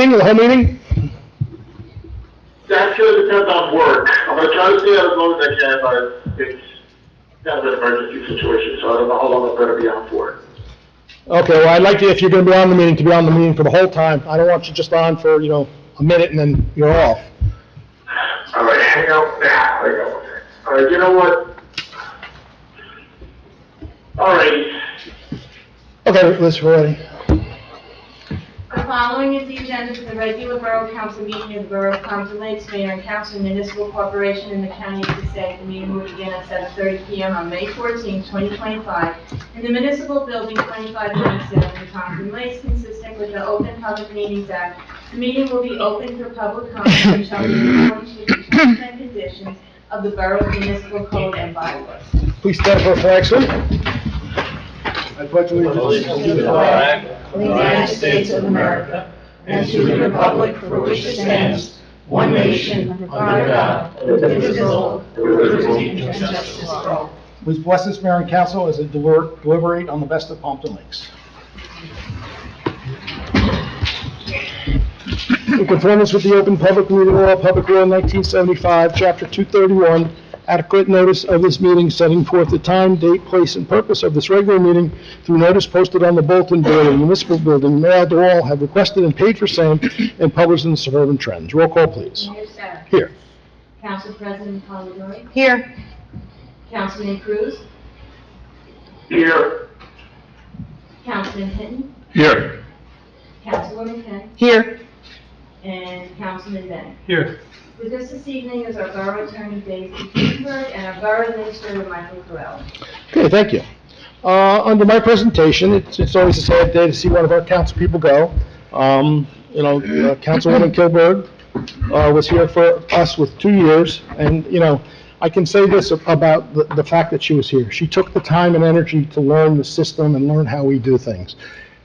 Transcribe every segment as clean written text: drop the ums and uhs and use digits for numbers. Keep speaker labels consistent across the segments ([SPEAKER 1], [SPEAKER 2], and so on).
[SPEAKER 1] meeting, the whole meeting?
[SPEAKER 2] That's going to depend on work. I'm going to try to stay out as long as I can, but it's kind of an emergency situation, so I don't know how long I'm going to be on for.
[SPEAKER 1] Okay, well, I'd like you, if you're going to be on the meeting, to be on the meeting for the whole time. I don't want you just on for, a minute and then you're off.
[SPEAKER 2] All right, hang on. All right, you know what? All right.
[SPEAKER 1] Okay, Liz, we're ready.
[SPEAKER 3] The following is the agenda for the regular Borough Council meeting of the Borough of Pompton Lakes, Mayor and Council Municipal Corporation in the County of Passaic. The meeting will begin at 7:30 p.m. on May 14, 2025, in the Municipal Building, 2597, Pompton Lakes, consistent with the Open Public Meetings Act. The meeting will be open for public comment and shall be in accordance with the terms and conditions of the Borough Municipal Code and bylaws.
[SPEAKER 1] Please stand for a flag salute. I pledge allegiance
[SPEAKER 4] to the flag of the United States of America and to the republic for which it stands, one nation, under God, indivisible, with liberty and justice for all.
[SPEAKER 1] Please bless this mayor and council as they deliberate on the best of Pompton Lakes. In conformance with the Open Public Meeting Law, Public Law 1975, Chapter 231, adequate notice of this meeting setting forth the time, date, place, and purpose of this regular meeting through notice posted on the bulletin board of the municipal building, mailed to all, have requested and paid for same, and published in the Suburban Trends. Roll call, please.
[SPEAKER 3] Mayor Sarah.
[SPEAKER 1] Here.
[SPEAKER 3] Council President Polidori.
[SPEAKER 5] Here.
[SPEAKER 3] Councilman Cruz.
[SPEAKER 2] Here.
[SPEAKER 3] Councilman Hinton.
[SPEAKER 2] Here.
[SPEAKER 3] Councilwoman Ken.
[SPEAKER 5] Here.
[SPEAKER 3] And Councilman Bennett.
[SPEAKER 1] Here.
[SPEAKER 3] With us this evening is our Borough Attorney Daisy Kuenberg and our Borough Administrator Michael Correll.
[SPEAKER 1] Okay, thank you. Under my presentation, it's always a sad day to see one of our council people go. Councilwoman Kilberg was here for us with 2 years, and, I can say this about the fact that she was here. She took the time and energy to learn the system and learn how we do things.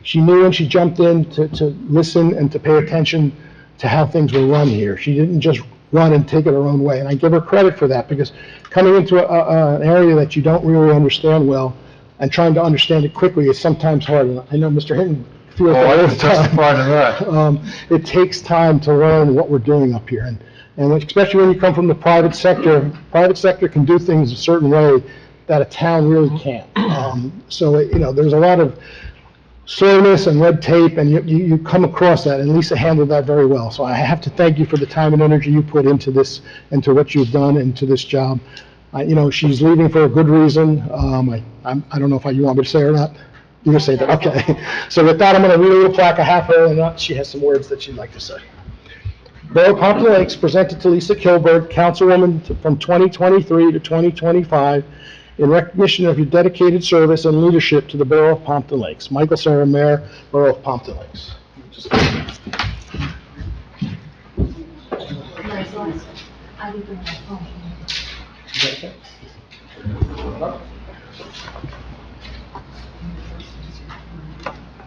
[SPEAKER 1] She knew when she jumped in to listen and to pay attention to how things were run here. She didn't just run and take it her own way, and I give her credit for that, because coming into an area that you don't really understand well and trying to understand it quickly is sometimes hard. And I know Mr. Hinton feels that all the time. It takes time to learn what we're doing up here, and especially when you come from the private sector. Private sector can do things a certain way that a town really can't. There's a lot of slowness and red tape, and you come across that, and Lisa handled that very well. So I have to thank you for the time and energy you put into this, into what you've done, into this job. She's leaving for a good reason. I don't know if you want me to say or not. You're going to say that, okay. So with that, I'm going to read a little plaque I have her, and she has some words that she'd like to say. Borough of Pompton Lakes, presented to Lisa Kilberg, Councilwoman from 2023 to 2025, in recognition of your dedicated service and leadership to the Borough of Pompton Lakes. Michael Sarah, Mayor, Borough of Pompton Lakes.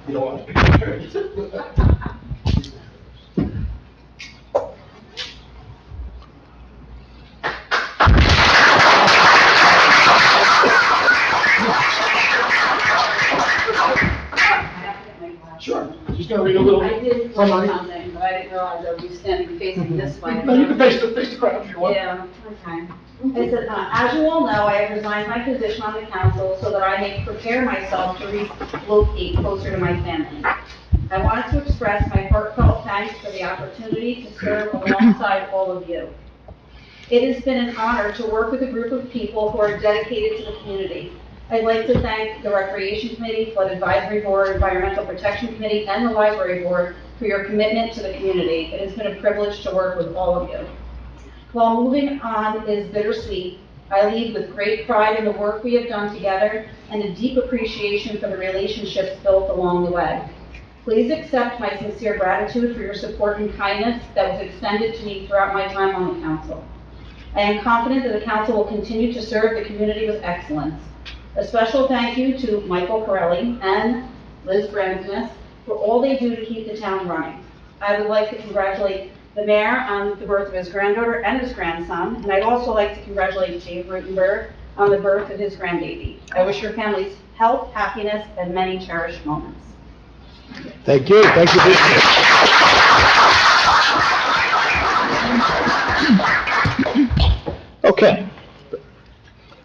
[SPEAKER 1] You don't want to Sure. She's going to read a little.
[SPEAKER 5] I did
[SPEAKER 1] Somebody.
[SPEAKER 5] something, but I didn't realize I would be standing facing this way.
[SPEAKER 1] No, you can face the crowd if you want.
[SPEAKER 5] Yeah, okay. It said, as you all know, I have resigned my position on the council so that I may prepare myself to relocate closer to my family. I wanted to express my heartfelt thanks for the opportunity to serve alongside all of you. It has been an honor to work with a group of people who are dedicated to the community. I'd like to thank the Recreation Committee, Flood Advisory Board, Environmental Protection Committee, and the Library Board for your commitment to the community. It has been a privilege to work with all of you. While moving on is bittersweet, I leave with great pride in the work we have done together and a deep appreciation for the relationships built along the way. Please accept my sincere gratitude for your support and kindness that was extended to me throughout my time on the council. I am confident that the council will continue to serve the community with excellence. A special thank you to Michael Corelli and Liz Brandness for all they do to keep the town running. I would like to congratulate the mayor on the birth of his granddaughter and his grandson, and I'd also like to congratulate Dave Rutenberg on the birth of his grandbaby. I wish your families health, happiness, and many cherished moments.
[SPEAKER 1] Thank you. Thank you.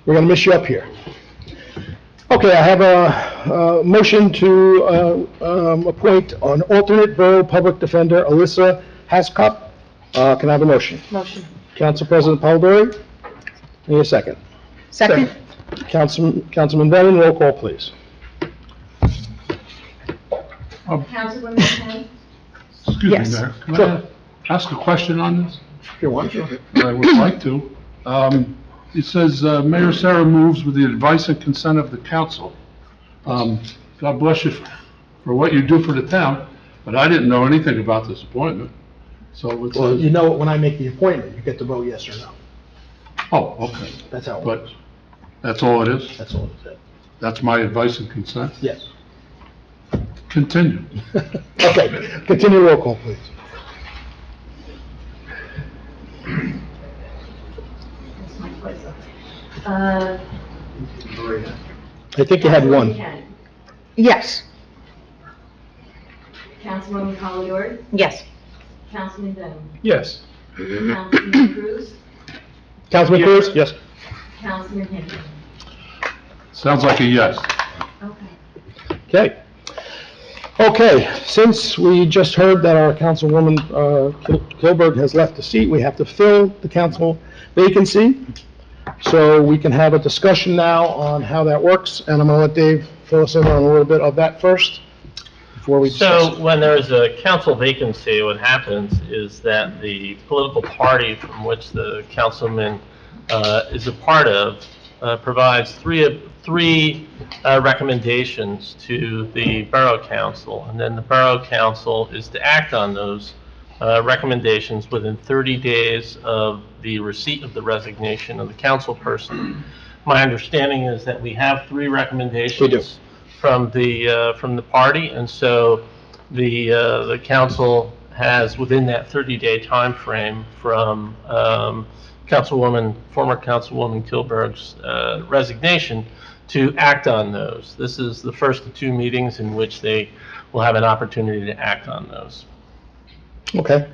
[SPEAKER 1] We're going to miss you up here. Okay, I have a motion to appoint an alternate borough public defender, Alyssa Hascup. Can I have a motion?
[SPEAKER 4] Motion.
[SPEAKER 1] Council President Polidori, need a second.
[SPEAKER 4] Second?
[SPEAKER 1] Councilman Brennan, roll call, please.
[SPEAKER 3] Councilwoman Kent?
[SPEAKER 6] Excuse me,
[SPEAKER 4] Yes.
[SPEAKER 6] Mayor. Can
[SPEAKER 1] Sure.
[SPEAKER 6] I ask a question on this?
[SPEAKER 1] If you want, sure.
[SPEAKER 6] I would like to. It says, Mayor Sarah moves with the advice and consent of the council. God bless you for what you do for the town, but I didn't know anything about this appointment. So it
[SPEAKER 1] Well, you
[SPEAKER 6] says,
[SPEAKER 1] know, when I make the appointment, you get to vote yes or no.
[SPEAKER 6] oh, okay.
[SPEAKER 1] That's how it
[SPEAKER 6] But
[SPEAKER 1] works.
[SPEAKER 6] that's all it is?
[SPEAKER 1] That's all it said.
[SPEAKER 6] That's my advice and consent?
[SPEAKER 1] Yes.
[SPEAKER 6] Continue.
[SPEAKER 1] Okay, continue roll call, please.
[SPEAKER 3] Uh,
[SPEAKER 1] I think you had
[SPEAKER 3] Councilwoman
[SPEAKER 1] one.
[SPEAKER 3] Kent?
[SPEAKER 4] Yes.
[SPEAKER 3] Councilwoman Polidori?
[SPEAKER 4] Yes.
[SPEAKER 3] Councilman Brennan?
[SPEAKER 6] Yes.
[SPEAKER 3] Councilman Cruz?
[SPEAKER 1] Councilman Cruz? Yes.
[SPEAKER 3] Councilman Hinton?
[SPEAKER 6] Sounds like a yes.
[SPEAKER 3] Okay.
[SPEAKER 1] Okay. Okay, since we just heard that our Councilwoman Kilberg has left the seat, we have to fill the council vacancy. So we can have a discussion now on how that works, and I'm going to let Dave fill us in on a little bit of that first, before we discuss.
[SPEAKER 7] So when there's a council vacancy, what happens is that the political party from which the councilman is a part of provides three recommendations to the borough council, and then the borough council is to act on those recommendations within 30 days of the receipt of the resignation of the council person. My understanding is that we have three recommendations.
[SPEAKER 1] We do.
[SPEAKER 7] From the party, and so the council has, within that 30-day time frame from former Councilwoman Kilberg's resignation, to act on those. This is the first of two meetings in which they will have an opportunity to act on those.
[SPEAKER 1] Okay.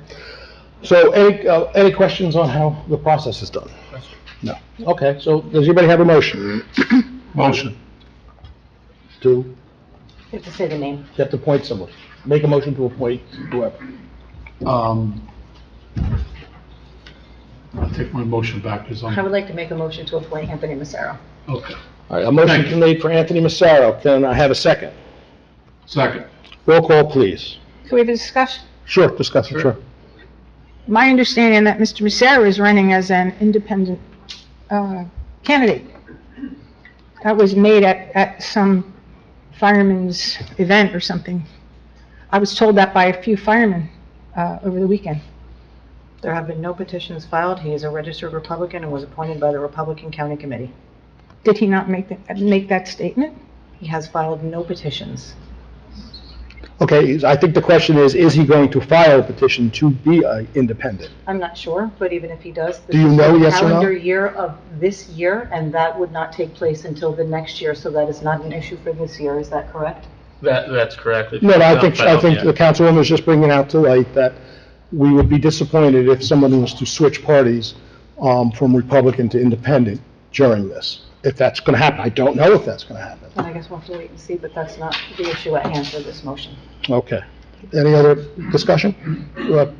[SPEAKER 1] So any questions on how the process is done? No. Okay, so does anybody have a motion?
[SPEAKER 6] Motion.
[SPEAKER 1] To,
[SPEAKER 4] You have to say the name.
[SPEAKER 1] you have to appoint someone. Make a motion to appoint whoever.
[SPEAKER 6] I'll take my motion back because
[SPEAKER 4] I would like to make a motion to appoint Anthony Massaro.
[SPEAKER 6] okay.
[SPEAKER 1] All right, a motion's
[SPEAKER 6] Thank you.
[SPEAKER 1] been made for Anthony Massaro. Can I have a second?
[SPEAKER 6] Second.
[SPEAKER 1] Roll call, please.
[SPEAKER 8] Can we have a discussion?
[SPEAKER 1] Sure, discuss it, sure.
[SPEAKER 8] My understanding that Mr. Massaro is running as an independent candidate. That was made at some fireman's event or something. I was told that by a few firemen over the weekend.
[SPEAKER 4] There have been no petitions filed. He is a registered Republican and was appointed by the Republican County Committee.
[SPEAKER 8] Did he not make that statement?
[SPEAKER 4] He has filed no petitions.
[SPEAKER 1] Okay, I think the question is he going to file a petition to be independent?
[SPEAKER 4] I'm not sure, but even if he does,
[SPEAKER 1] Do you know, yes or no?
[SPEAKER 4] calendar year of this year, and that would not take place until the next year, so that is not an issue for this year. Is that correct?
[SPEAKER 7] That's correct.
[SPEAKER 1] No, I think the councilwoman is just bringing out to light that we would be disappointed if someone was to switch parties from Republican to independent during this. If that's going to happen, I don't know if that's going to happen.
[SPEAKER 4] And I guess we'll have to wait and see, but that's not the issue at hand for this motion.
[SPEAKER 1] Okay. Any other discussion?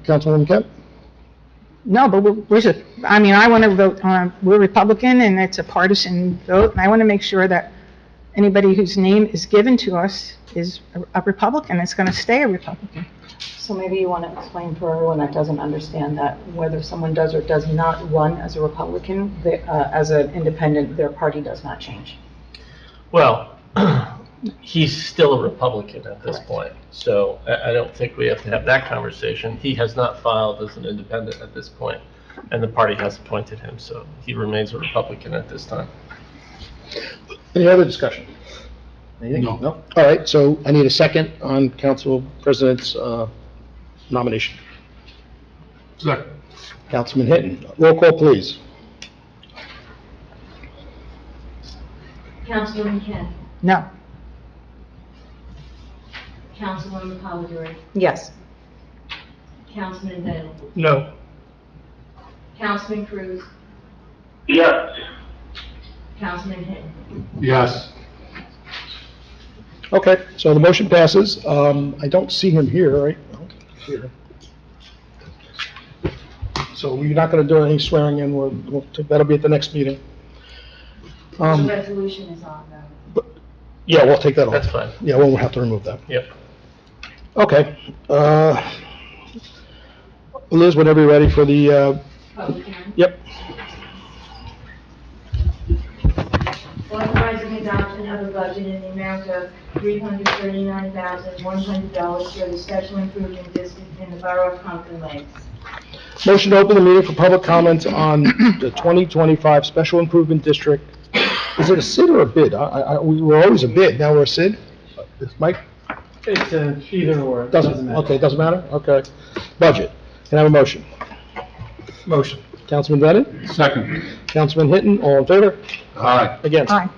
[SPEAKER 1] Councilwoman Kemp?
[SPEAKER 8] No, but I want to vote we're Republican and it's a partisan vote, and I want to make sure that anybody whose name is given to us is a Republican, it's going to stay a Republican.
[SPEAKER 4] So maybe you want to explain for everyone that doesn't understand that whether someone does or does not run as a Republican, as an independent, their party does not change.
[SPEAKER 7] Well, he's still a Republican at this
[SPEAKER 4] Correct.
[SPEAKER 7] point, so I don't think we have to have that conversation. He has not filed as an independent at this point, and the party has appointed him, so he remains a Republican at this time.
[SPEAKER 1] Any other discussion? Anything?
[SPEAKER 6] No.
[SPEAKER 1] All right, so I need a second on Council President's nomination.
[SPEAKER 6] Second.
[SPEAKER 1] Councilman Hinton, roll call, please.
[SPEAKER 3] Councilwoman Kent?
[SPEAKER 8] No.
[SPEAKER 3] Councilwoman Polidori?
[SPEAKER 4] Yes.
[SPEAKER 3] Councilman Bennett?
[SPEAKER 7] No.
[SPEAKER 3] Councilman Cruz?
[SPEAKER 2] Yes.
[SPEAKER 3] Councilman Hinton.
[SPEAKER 6] Yes.
[SPEAKER 1] Okay, so the motion passes. I don't see him here, right? No, here. So we're not going to do any swearing in, that'll be at the next meeting.
[SPEAKER 3] The resolution is on, though.
[SPEAKER 1] Yeah, we'll take that off.
[SPEAKER 7] That's fine.
[SPEAKER 1] Yeah, we'll have to remove that.
[SPEAKER 7] Yep.
[SPEAKER 1] Okay. Liz, whenever you're ready for the,
[SPEAKER 3] Public hearing.
[SPEAKER 1] yep.
[SPEAKER 3] Authorizing adoption of a budget in the amount of $339,100 for the special improvement district in the borough of Pompton Lakes.
[SPEAKER 1] Motion to open the meeting for public comments on the 2025 Special Improvement District. Is it a SID or a bid? We were always a bid, now we're a SID? Mike?
[SPEAKER 9] It's either or.
[SPEAKER 1] Doesn't, okay, doesn't matter? Okay. Budget. Can I have a motion?
[SPEAKER 6] Motion.
[SPEAKER 1] Councilman Bennett?
[SPEAKER 6] Second.
[SPEAKER 1] Councilman Hinton, all in favor?
[SPEAKER 6] Aye.
[SPEAKER 1] Against?
[SPEAKER 8] Aye.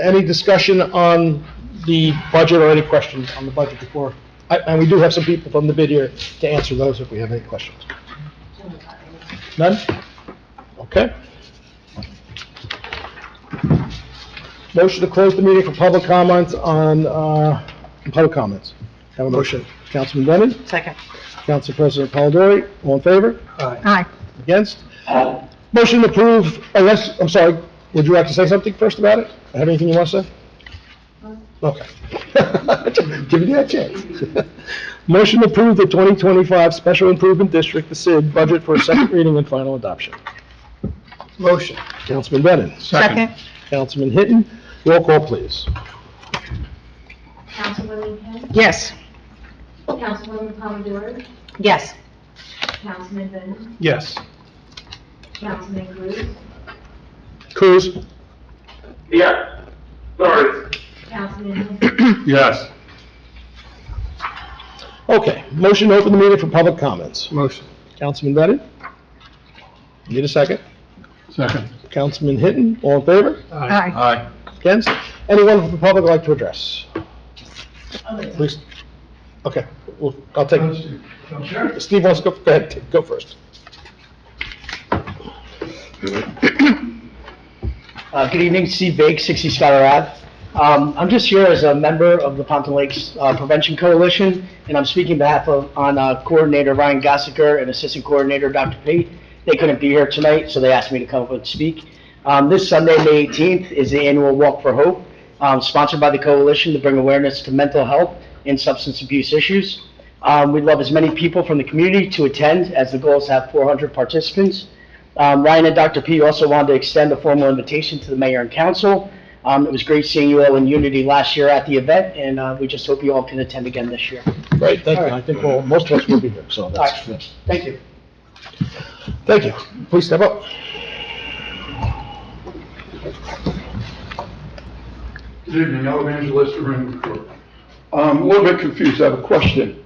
[SPEAKER 1] Any discussion on the budget or any questions on the budget before? And we do have some people from the bid here to answer those if we have any questions. None? Okay. Motion to close the meeting for public comments on, public comments. Have a motion. Councilman Bennett?
[SPEAKER 8] Second.
[SPEAKER 1] Council President Polidori, all in favor?
[SPEAKER 8] Aye.
[SPEAKER 1] Against? Motion to approve, unless, I'm sorry, would you like to say something first about it? Have anything you want to say? Okay. Give me that chance. Motion to approve the 2025 Special Improvement District, the SID, budget for a second reading and final adoption. Motion. Councilman Bennett.
[SPEAKER 8] Second.
[SPEAKER 1] Councilman Hinton. Roll call, please.
[SPEAKER 3] Councilwoman Hinton.
[SPEAKER 8] Yes.
[SPEAKER 3] Councilwoman Polidori.
[SPEAKER 8] Yes.
[SPEAKER 3] Councilman Bennett.
[SPEAKER 1] Yes.
[SPEAKER 3] Councilman Cruz.
[SPEAKER 1] Cruz.
[SPEAKER 2] Yes. Sorry.
[SPEAKER 3] Councilman Hinton.
[SPEAKER 6] Yes.
[SPEAKER 1] Okay, motion to open the meeting for public comments.
[SPEAKER 6] Motion.
[SPEAKER 1] Councilman Bennett? Need a second?
[SPEAKER 6] Second.
[SPEAKER 1] Councilman Hinton, all in favor?
[SPEAKER 8] Aye.
[SPEAKER 6] Aye.
[SPEAKER 1] Against? Anyone from the public like to address? Please. Okay, well, I'll take, Steve wants to go ahead, go first.
[SPEAKER 9] Good evening, Steve Bake, 60 Scholar Ave. I'm just here as a member of the Pompton Lakes Prevention Coalition, and I'm speaking on behalf of Coordinator Ryan Gossiker and Assistant Coordinator Dr. P. They couldn't be here tonight, so they asked me to come up and speak. This Sunday, May 18th, is the annual Walk for Hope, sponsored by the coalition to bring awareness to mental health and substance abuse issues. We'd love as many people from the community to attend, as the goal is to have 400 participants. Ryan and Dr. P also wanted to extend a formal invitation to the mayor and council. It was great seeing you all in unity last year at the event, and we just hope you all can attend again this year.
[SPEAKER 1] Great, thank you. I think most of us will be here, so that's good.
[SPEAKER 9] Thank you.
[SPEAKER 1] Thank you. Please step up.
[SPEAKER 10] Good evening, Evangelist Ring. I'm a little bit confused. I have a question.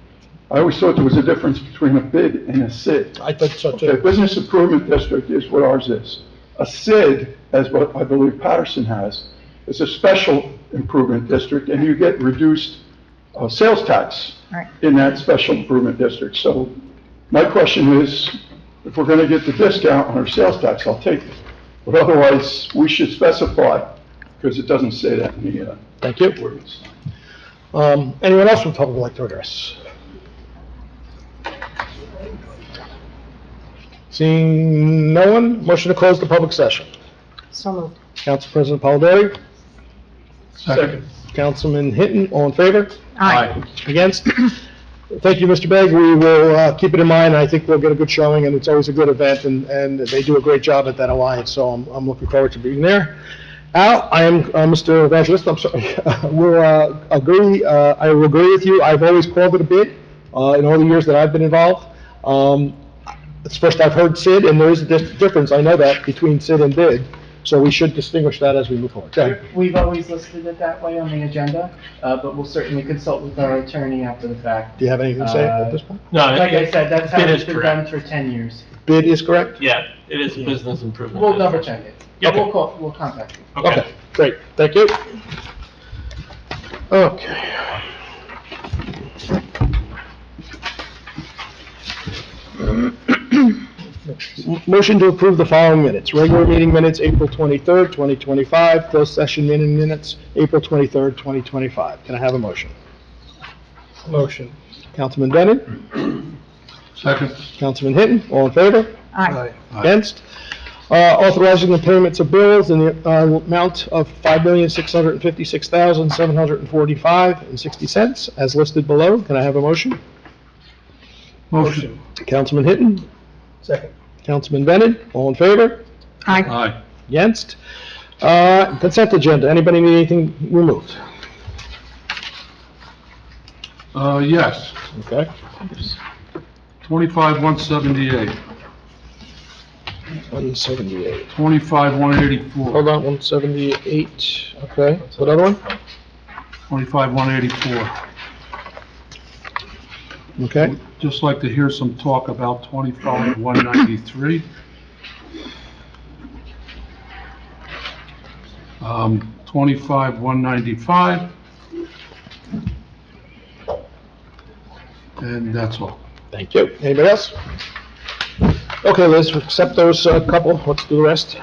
[SPEAKER 10] I always thought there was a difference between a bid and a SID.
[SPEAKER 1] I thought so
[SPEAKER 10] Okay,
[SPEAKER 1] too.
[SPEAKER 10] Business Improvement District is what ours is. A SID, as what I believe Patterson has, is a special improvement district, and you get reduced sales tax
[SPEAKER 8] Right.
[SPEAKER 10] in that special improvement district. So my question is, if we're going to get the discount on our sales tax, I'll take it. But otherwise, we should specify, because it doesn't say that in the
[SPEAKER 1] Thank you.
[SPEAKER 10] ordinance.
[SPEAKER 1] Anyone else from the public would like to address? Seeing no one, motion to close the public session.
[SPEAKER 8] So moved.
[SPEAKER 1] Council President Polidori,
[SPEAKER 6] Second.
[SPEAKER 1] Councilman Hinton, all in favor?
[SPEAKER 8] Aye.
[SPEAKER 1] Against? Thank you, Mr. Begg. We will keep it in mind. I think we'll get a good showing, and it's always a good event, and they do a great job at that alliance, so I'm looking forward to being there. Al, I am, Mr. Evangelist, I'm sorry, I will agree with you. I've always called it a bid in all the years that I've been involved. It's first I've heard SID, and there is a difference, I know that, between SID and bid, so we should distinguish that as we move forward. Go ahead.
[SPEAKER 9] We've always listed it that way on the agenda, but we'll certainly consult with our attorney after the fact.
[SPEAKER 1] Do you have anything to say at this point?
[SPEAKER 7] No,
[SPEAKER 9] Like I said, that's how
[SPEAKER 7] bid
[SPEAKER 9] it's
[SPEAKER 7] is
[SPEAKER 9] been
[SPEAKER 7] correct.
[SPEAKER 9] done for 10 years.
[SPEAKER 1] Bid is correct?
[SPEAKER 7] Yeah, it is a business improvement.
[SPEAKER 9] We'll
[SPEAKER 7] district.
[SPEAKER 9] double check it.
[SPEAKER 7] Yep.
[SPEAKER 9] We'll contact you.
[SPEAKER 1] Okay, great, thank you. Okay. Motion to approve the following minutes. Regular meeting minutes, April 23rd, 2025. Closed session meeting minutes, April 23rd, 2025. Can I have a motion?
[SPEAKER 11] Motion.
[SPEAKER 1] Councilman Bennett?
[SPEAKER 6] Second.
[SPEAKER 1] Councilman Hinton? All in favor?
[SPEAKER 8] Aye.
[SPEAKER 1] Against? Authorizing the payments of bills in the amount of $5,656,745.60 as listed below. Can I have a motion?
[SPEAKER 6] Motion.
[SPEAKER 1] Councilman Hinton?
[SPEAKER 11] Second.
[SPEAKER 1] Councilman Bennett? All in favor?
[SPEAKER 8] Aye.
[SPEAKER 6] Aye.
[SPEAKER 1] Against? Consent agenda. Anybody need anything removed?
[SPEAKER 6] Yes.
[SPEAKER 1] Okay.
[SPEAKER 6] 25,178,
[SPEAKER 1] 178.
[SPEAKER 6] 25,184,
[SPEAKER 1] Hold on, 178. Okay. What other one?
[SPEAKER 6] 25,184.
[SPEAKER 1] Okay.
[SPEAKER 6] Just like to hear some talk about 25,193. 25,195. And that's all.
[SPEAKER 1] Thank you. Anybody else? Okay, Liz, accept those couple. Let's do the rest.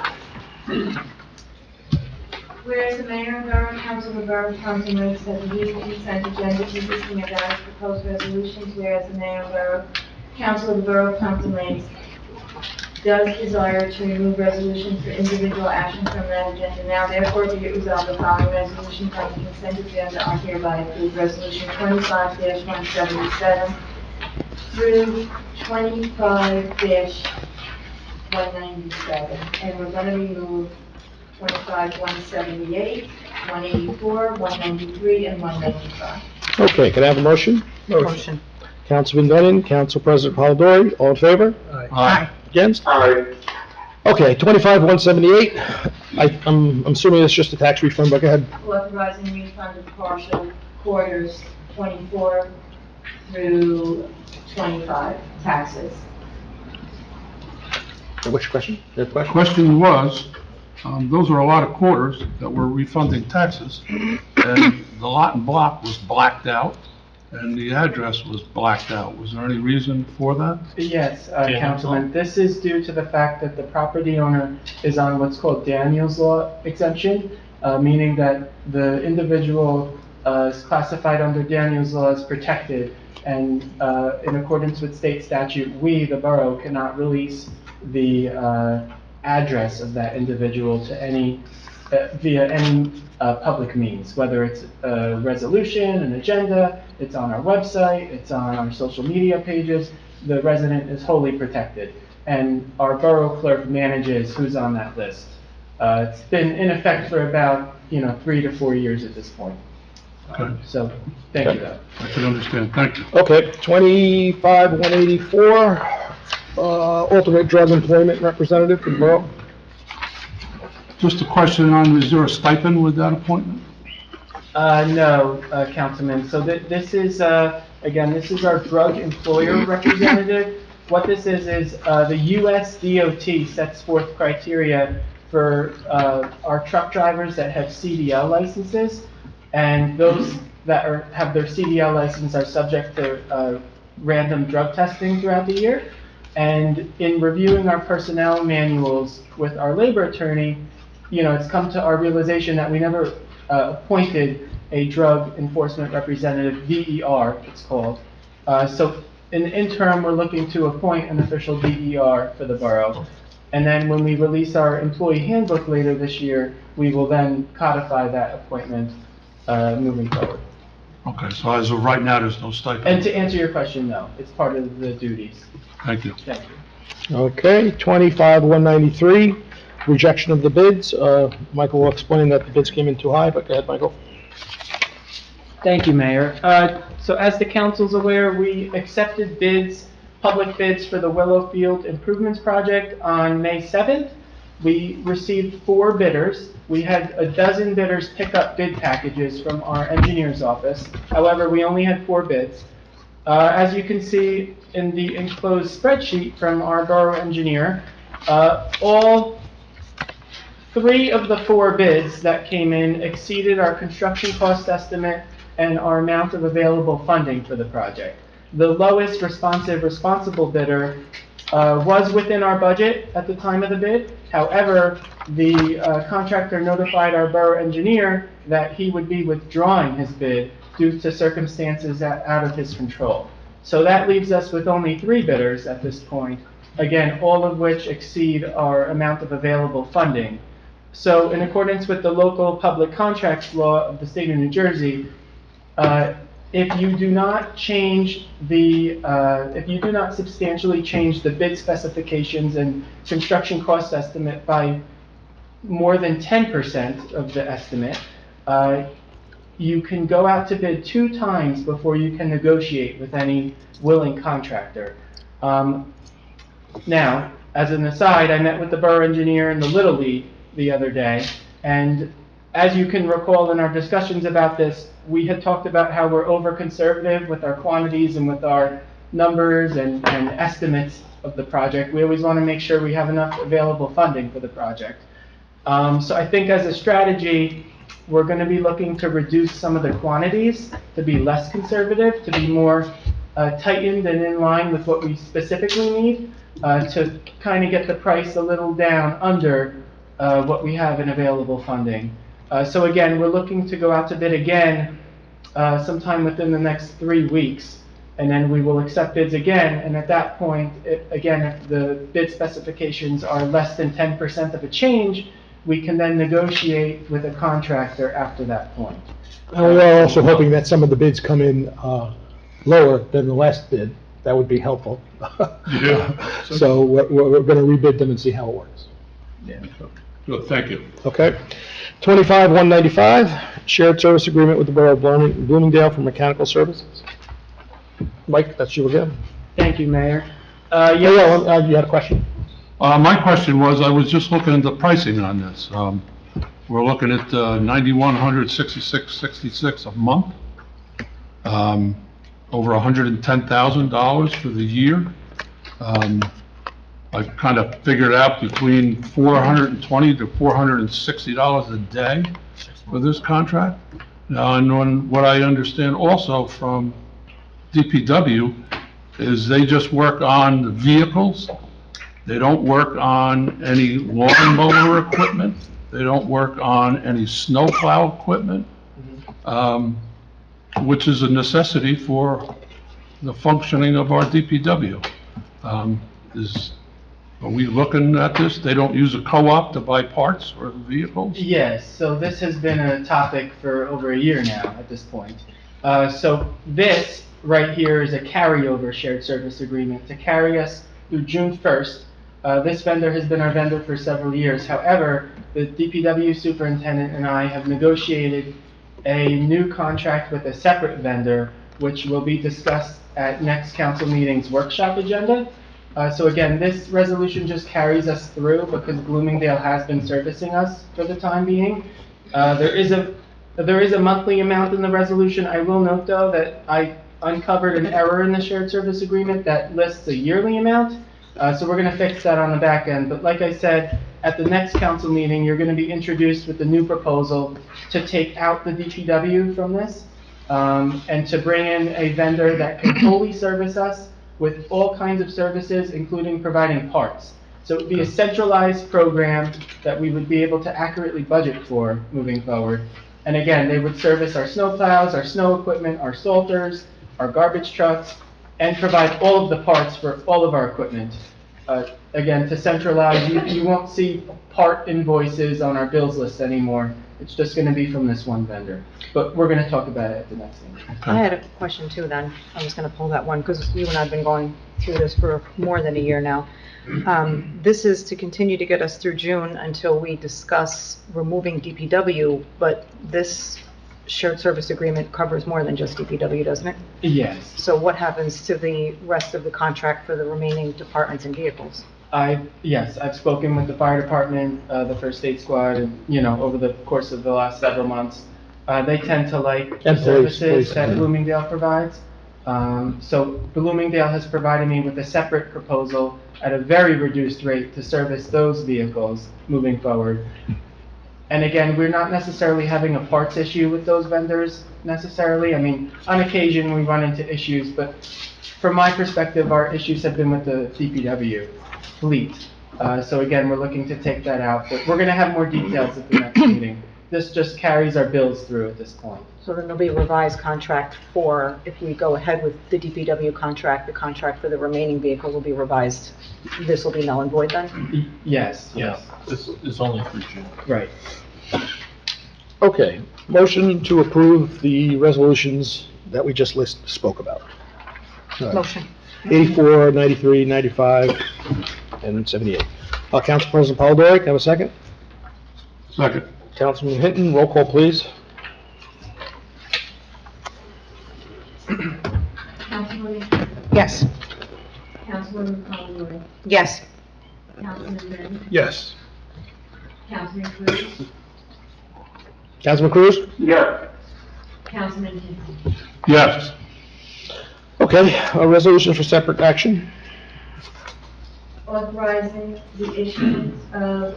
[SPEAKER 3] Whereas the mayor and borough council of the borough of Pompton Lakes has reviewed the consent agenda consisting of various proposed resolutions, whereas the mayor and borough council of the borough of Pompton Lakes does desire to remove resolutions for individual action from that agenda. Now therefore be it resolved, the following resolutions on the consent agenda are hereby approved. Resolution 25-177 through 25-197. And we're going to remove 25-178, 184, 193, and 195.
[SPEAKER 1] Okay, can I have a motion?
[SPEAKER 8] Motion.
[SPEAKER 1] Councilman Bennett, Council President Polidori, all in favor?
[SPEAKER 8] Aye.
[SPEAKER 1] Against?
[SPEAKER 2] Aye.
[SPEAKER 1] Okay, 25-178. I'm assuming it's just a tax refund, but go ahead.
[SPEAKER 3] Authorizing refund of partial quarters 24 through 25 taxes.
[SPEAKER 1] What's your question? Your question?
[SPEAKER 6] Question was, those are a lot of quarters that we're refunding taxes, and the lot and block was blacked out, and the address was blacked out. Was there any reason for that?
[SPEAKER 11] Yes, Councilman, this is due to the fact that the property owner is on what's called Daniel's Law exemption, meaning that the individual is classified under Daniel's Law as protected, and in accordance with state statute, we, the borough, cannot release the address of that individual to any, via any public means, whether it's a resolution, an agenda, it's on our website, it's on our social media pages. The resident is wholly protected, and our borough clerk manages who's on that list. It's been in effect for about, 3 to 4 years at this point.
[SPEAKER 6] Okay.
[SPEAKER 11] So, thank you, though.
[SPEAKER 6] I can understand. Thank you.
[SPEAKER 1] Okay, 25-184, alternate drug employment representative for the borough.
[SPEAKER 6] Just a question on, is there a stipend with that appointment?
[SPEAKER 11] No, Councilman. So this is, again, this is our drug employer representative. What this is the US DOT sets forth criteria for our truck drivers that have CDL licenses, and those that have their CDL license are subject to random drug testing throughout the year. And in reviewing our personnel manuals with our labor attorney, it's come to our realization that we never appointed a drug enforcement representative, DER, it's called. So in the interim, we're looking to appoint an official DER for the borough. And then when we release our employee handbook later this year, we will then codify that appointment moving forward.
[SPEAKER 6] Okay, so as of right now, there's no stipend.
[SPEAKER 11] And to answer your question, no, it's part of the duties.
[SPEAKER 6] Thank you.
[SPEAKER 11] Thank you.
[SPEAKER 1] Okay, 25-193, rejection of the bids. Michael will explain that the bids came in too high, but go ahead, Michael.
[SPEAKER 11] Thank you, Mayor. So as the council's aware, we accepted bids, public bids for the Willowfield Improvements Project on May 7th. We received 4 bidders. We had a dozen bidders pick up bid packages from our engineer's office. However, we only had 4 bids. As you can see in the enclosed spreadsheet from our borough engineer, all 3 of the 4 bids that came in exceeded our construction cost estimate and our amount of available funding for the project. The lowest responsible bidder was within our budget at the time of the bid. However, the contractor notified our borough engineer that he would be withdrawing his bid due to circumstances out of his control. So that leaves us with only 3 bidders at this point, again, all of which exceed our amount of available funding. So in accordance with the local public contracts law of the state of New Jersey, if you do not substantially change the bid specifications and construction cost estimate by more than 10% of the estimate, you can go out to bid 2 times before you can negotiate with any willing contractor. Now, as an aside, I met with the borough engineer in the Little League the other day, and as you can recall in our discussions about this, we had talked about how we're over-conservative with our quantities and with our numbers and estimates of the project. We always want to make sure we have enough available funding for the project. So I think as a strategy, we're going to be looking to reduce some of the quantities, to be less conservative, to be more tightened and in line with what we specifically need, to kind of get the price a little down under what we have in available funding. So again, we're looking to go out to bid again sometime within the next 3 weeks, and then we will accept bids again, and at that point, again, if the bid specifications are less than 10% of a change, we can then negotiate with a contractor after that point.
[SPEAKER 1] And we are also hoping that some of the bids come in lower than the last bid. That would be helpful.
[SPEAKER 6] Yeah.
[SPEAKER 1] So we're going to rebid them and see how it works.
[SPEAKER 6] Yeah. Good, thank you.
[SPEAKER 1] Okay. 25-195, shared service agreement with the Borough of Bloomingdale for mechanical services. Mike, that's you again.
[SPEAKER 11] Thank you, Mayor.
[SPEAKER 1] Yeah, you had a question?
[SPEAKER 6] My question was, I was just looking at the pricing on this. We're looking at $9,166.66 a month, over $110,000 for the year. I kind of figured out between $420 to $460 a day for this contract. Now, and what I understand also from DPW is they just work on the vehicles. They don't work on any lawnmower equipment. They don't work on any snowplow equipment, which is a necessity for the functioning of our DPW. Are we looking at this? They don't use a co-op to buy parts for the vehicles?
[SPEAKER 11] Yes, so this has been a topic for over a year now at this point. So this right here is a carryover shared service agreement to carry us through June 1st. This vendor has been our vendor for several years. However, the DPW superintendent and I have negotiated a new contract with a separate vendor, which will be discussed at next council meeting's workshop agenda. So again, this resolution just carries us through because Bloomingdale has been servicing us for the time being. There is a monthly amount in the resolution. I will note though that I uncovered an error in the shared service agreement that lists a yearly amount. So we're going to fix that on the back end. But like I said, at the next council meeting, you're going to be introduced with the new proposal to take out the DPW from this and to bring in a vendor that can fully service us with all kinds of services, including providing parts. So it would be a centralized program that we would be able to accurately budget for moving forward. And again, they would service our snowplows, our snow equipment, our salters, our garbage trucks, and provide all of the parts for all of our equipment. Again, to centralize, you won't see part invoices on our bills list anymore. It's just going to be from this one vendor. But we're going to talk about it at the next meeting.
[SPEAKER 8] I had a question too then. I was going to pull that one because you and I have been going through this for more than a year now. This is to continue to get us through June until we discuss removing DPW, but this shared service agreement covers more than just DPW, doesn't it?
[SPEAKER 11] Yes.
[SPEAKER 8] So what happens to the rest of the contract for the remaining departments and vehicles?
[SPEAKER 11] Yes, I've spoken with the fire department, the first aid squad, and, over the course of the last several months. They tend to like the services that Bloomingdale provides. So Bloomingdale has provided me with a separate proposal at a very reduced rate to service those vehicles moving forward. And again, we're not necessarily having a parts issue with those vendors necessarily. I mean, on occasion we run into issues, but from my perspective, our issues have been with the DPW fleet. So again, we're looking to take that out, but we're gonna have more details at the next meeting. This just carries our bills through at this point.
[SPEAKER 8] So then there'll be a revised contract for, if we go ahead with the DPW contract, the contract for the remaining vehicles will be revised. This will be null and void then?
[SPEAKER 11] Yes,
[SPEAKER 7] Yeah, this is only through June.
[SPEAKER 11] right.
[SPEAKER 1] Okay, motion to approve the resolutions that we just spoke about.
[SPEAKER 8] Motion.
[SPEAKER 1] 84, 93, 95, and 78. Council President Polidori, have a second?
[SPEAKER 6] Second.
[SPEAKER 1] Councilman Hinton, roll call, please.
[SPEAKER 3] Councilwoman,
[SPEAKER 8] Yes.
[SPEAKER 3] Councilwoman Polidori,
[SPEAKER 8] Yes.
[SPEAKER 3] Councilman Bennett,
[SPEAKER 1] Yes.
[SPEAKER 3] Councilman Cruz,
[SPEAKER 1] Councilman Cruz?
[SPEAKER 2] Yes.
[SPEAKER 3] Councilman Hinton.
[SPEAKER 6] Yes.
[SPEAKER 1] Okay, resolutions for separate action.
[SPEAKER 3] Authorizing the issuance of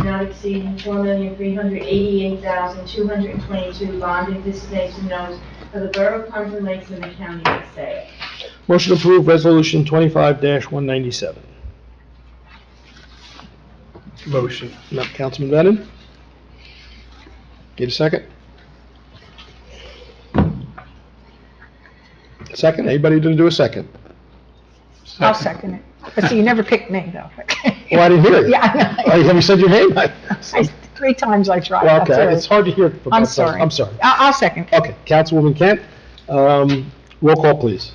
[SPEAKER 3] not exceeding $4,388,222 bond anticipation notes for the Borough of Pompton Lakes in the County of Passaic.
[SPEAKER 1] Motion to approve resolution 25-197. Motion. Councilman Bennett? Get a second? Second, anybody didn't do a second?
[SPEAKER 8] I'll second it. But see, you never picked me though.
[SPEAKER 1] Well, I didn't hear it.
[SPEAKER 8] Yeah, I know.
[SPEAKER 1] Have you said your name?
[SPEAKER 8] 3 times I tried.
[SPEAKER 1] Well,
[SPEAKER 8] That's all
[SPEAKER 1] okay,
[SPEAKER 8] right.
[SPEAKER 1] it's hard to hear.
[SPEAKER 8] I'm sorry.
[SPEAKER 1] I'm sorry.
[SPEAKER 8] I'll second.
[SPEAKER 1] Okay, Councilwoman Kent, roll call, please.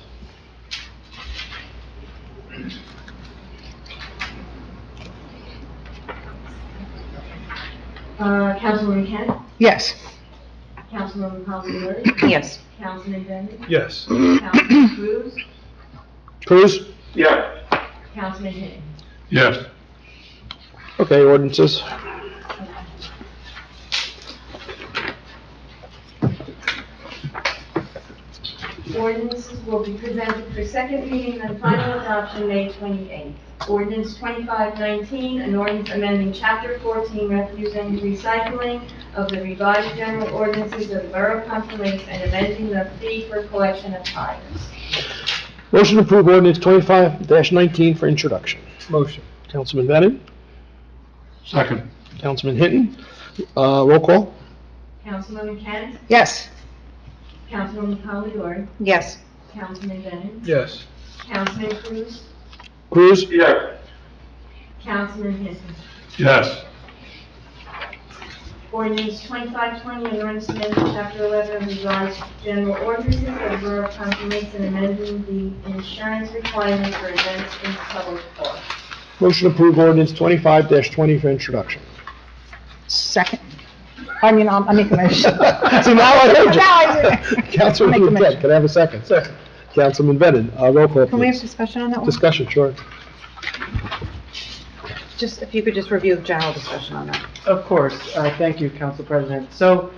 [SPEAKER 3] Councilwoman Kent,
[SPEAKER 8] Yes.
[SPEAKER 3] Councilwoman Polidori,
[SPEAKER 8] Yes.
[SPEAKER 3] Councilman Bennett,
[SPEAKER 1] Yes.
[SPEAKER 3] Councilman Cruz,
[SPEAKER 1] Cruz?
[SPEAKER 2] Yes.
[SPEAKER 3] Councilman Hinton.
[SPEAKER 6] Yes.
[SPEAKER 1] Okay, ordinances.
[SPEAKER 3] Ordinances will be presented for second reading and final adoption May 28th. Ordinance 2519, an ordinance amending Chapter 14 Refuse and Recycling of the revised general ordinances of the Borough of Pompton Lakes and amending the fee for collection of tires.
[SPEAKER 1] Motion to approve ordinance 25-19 for introduction. Motion. Councilman Bennett,
[SPEAKER 6] Second.
[SPEAKER 1] Councilman Hinton, roll call?
[SPEAKER 3] Councilwoman Kent,
[SPEAKER 8] Yes.
[SPEAKER 3] Councilwoman Polidori,
[SPEAKER 8] Yes.
[SPEAKER 3] Councilman Bennett,
[SPEAKER 1] Yes.
[SPEAKER 3] Councilman Cruz,
[SPEAKER 1] Cruz?
[SPEAKER 2] Yes.
[SPEAKER 3] Councilman Hinton.
[SPEAKER 6] Yes.
[SPEAKER 3] Ordinance 2520, an ordinance amending Chapter 11 of the revised general ordinances of the Borough of Pompton Lakes and amending the insurance requirements for events in public parks.
[SPEAKER 1] Motion to approve ordinance 25-20 for introduction.
[SPEAKER 8] Second. I mean, I'll make a motion.
[SPEAKER 1] See, now I heard you.
[SPEAKER 8] Now I do. Make a
[SPEAKER 1] Councilman
[SPEAKER 8] motion.
[SPEAKER 1] Kent, can I have a second? Second. Councilman Bennett, roll call,
[SPEAKER 8] Can we have
[SPEAKER 1] please.
[SPEAKER 8] discussion on that one?
[SPEAKER 1] Discussion, sure.
[SPEAKER 8] Just, if you could just review the general discussion on that.
[SPEAKER 11] Of course. Thank you, Council President. So,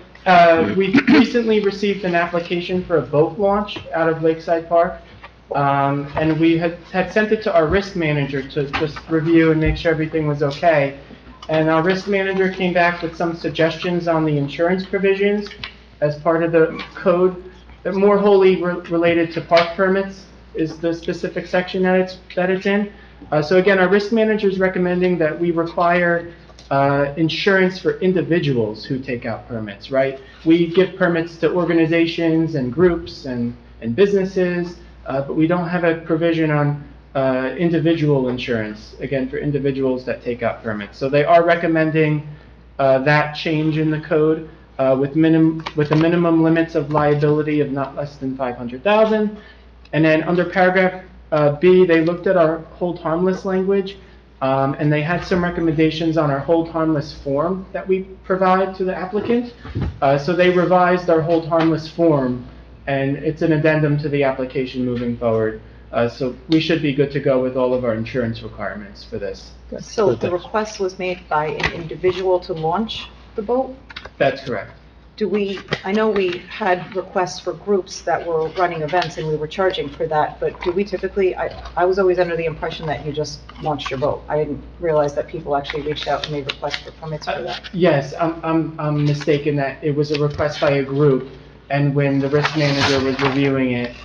[SPEAKER 11] we recently received an application for a boat launch out of Lakeside Park. And we had sent it to our risk manager to just review and make sure everything was okay. And our risk manager came back with some suggestions on the insurance provisions as part of the code, that more wholly related to park permits is the specific section that it's in. So again, our risk manager is recommending that we require insurance for individuals who take out permits, right? We give permits to organizations and groups and businesses, but we don't have a provision on individual insurance, again, for individuals that take out permits. So they are recommending that change in the code with the minimum limits of liability of not less than $500,000. And then under paragraph B, they looked at our hold harmless language, and they had some recommendations on our hold harmless form that we provide to the applicant. So they revised our hold harmless form, and it's an addendum to the application moving forward. So we should be good to go with all of our insurance requirements for this.
[SPEAKER 8] So the request was made by an individual to launch the boat?
[SPEAKER 11] That's correct.
[SPEAKER 8] I know we had requests for groups that were running events and we were charging for that, but do we typically, I was always under the impression that you just launched your boat. I didn't realize that people actually reached out and made requests for permits for that.
[SPEAKER 11] Yes, I'm mistaken that it was a request by a group, And when the risk manager was reviewing it,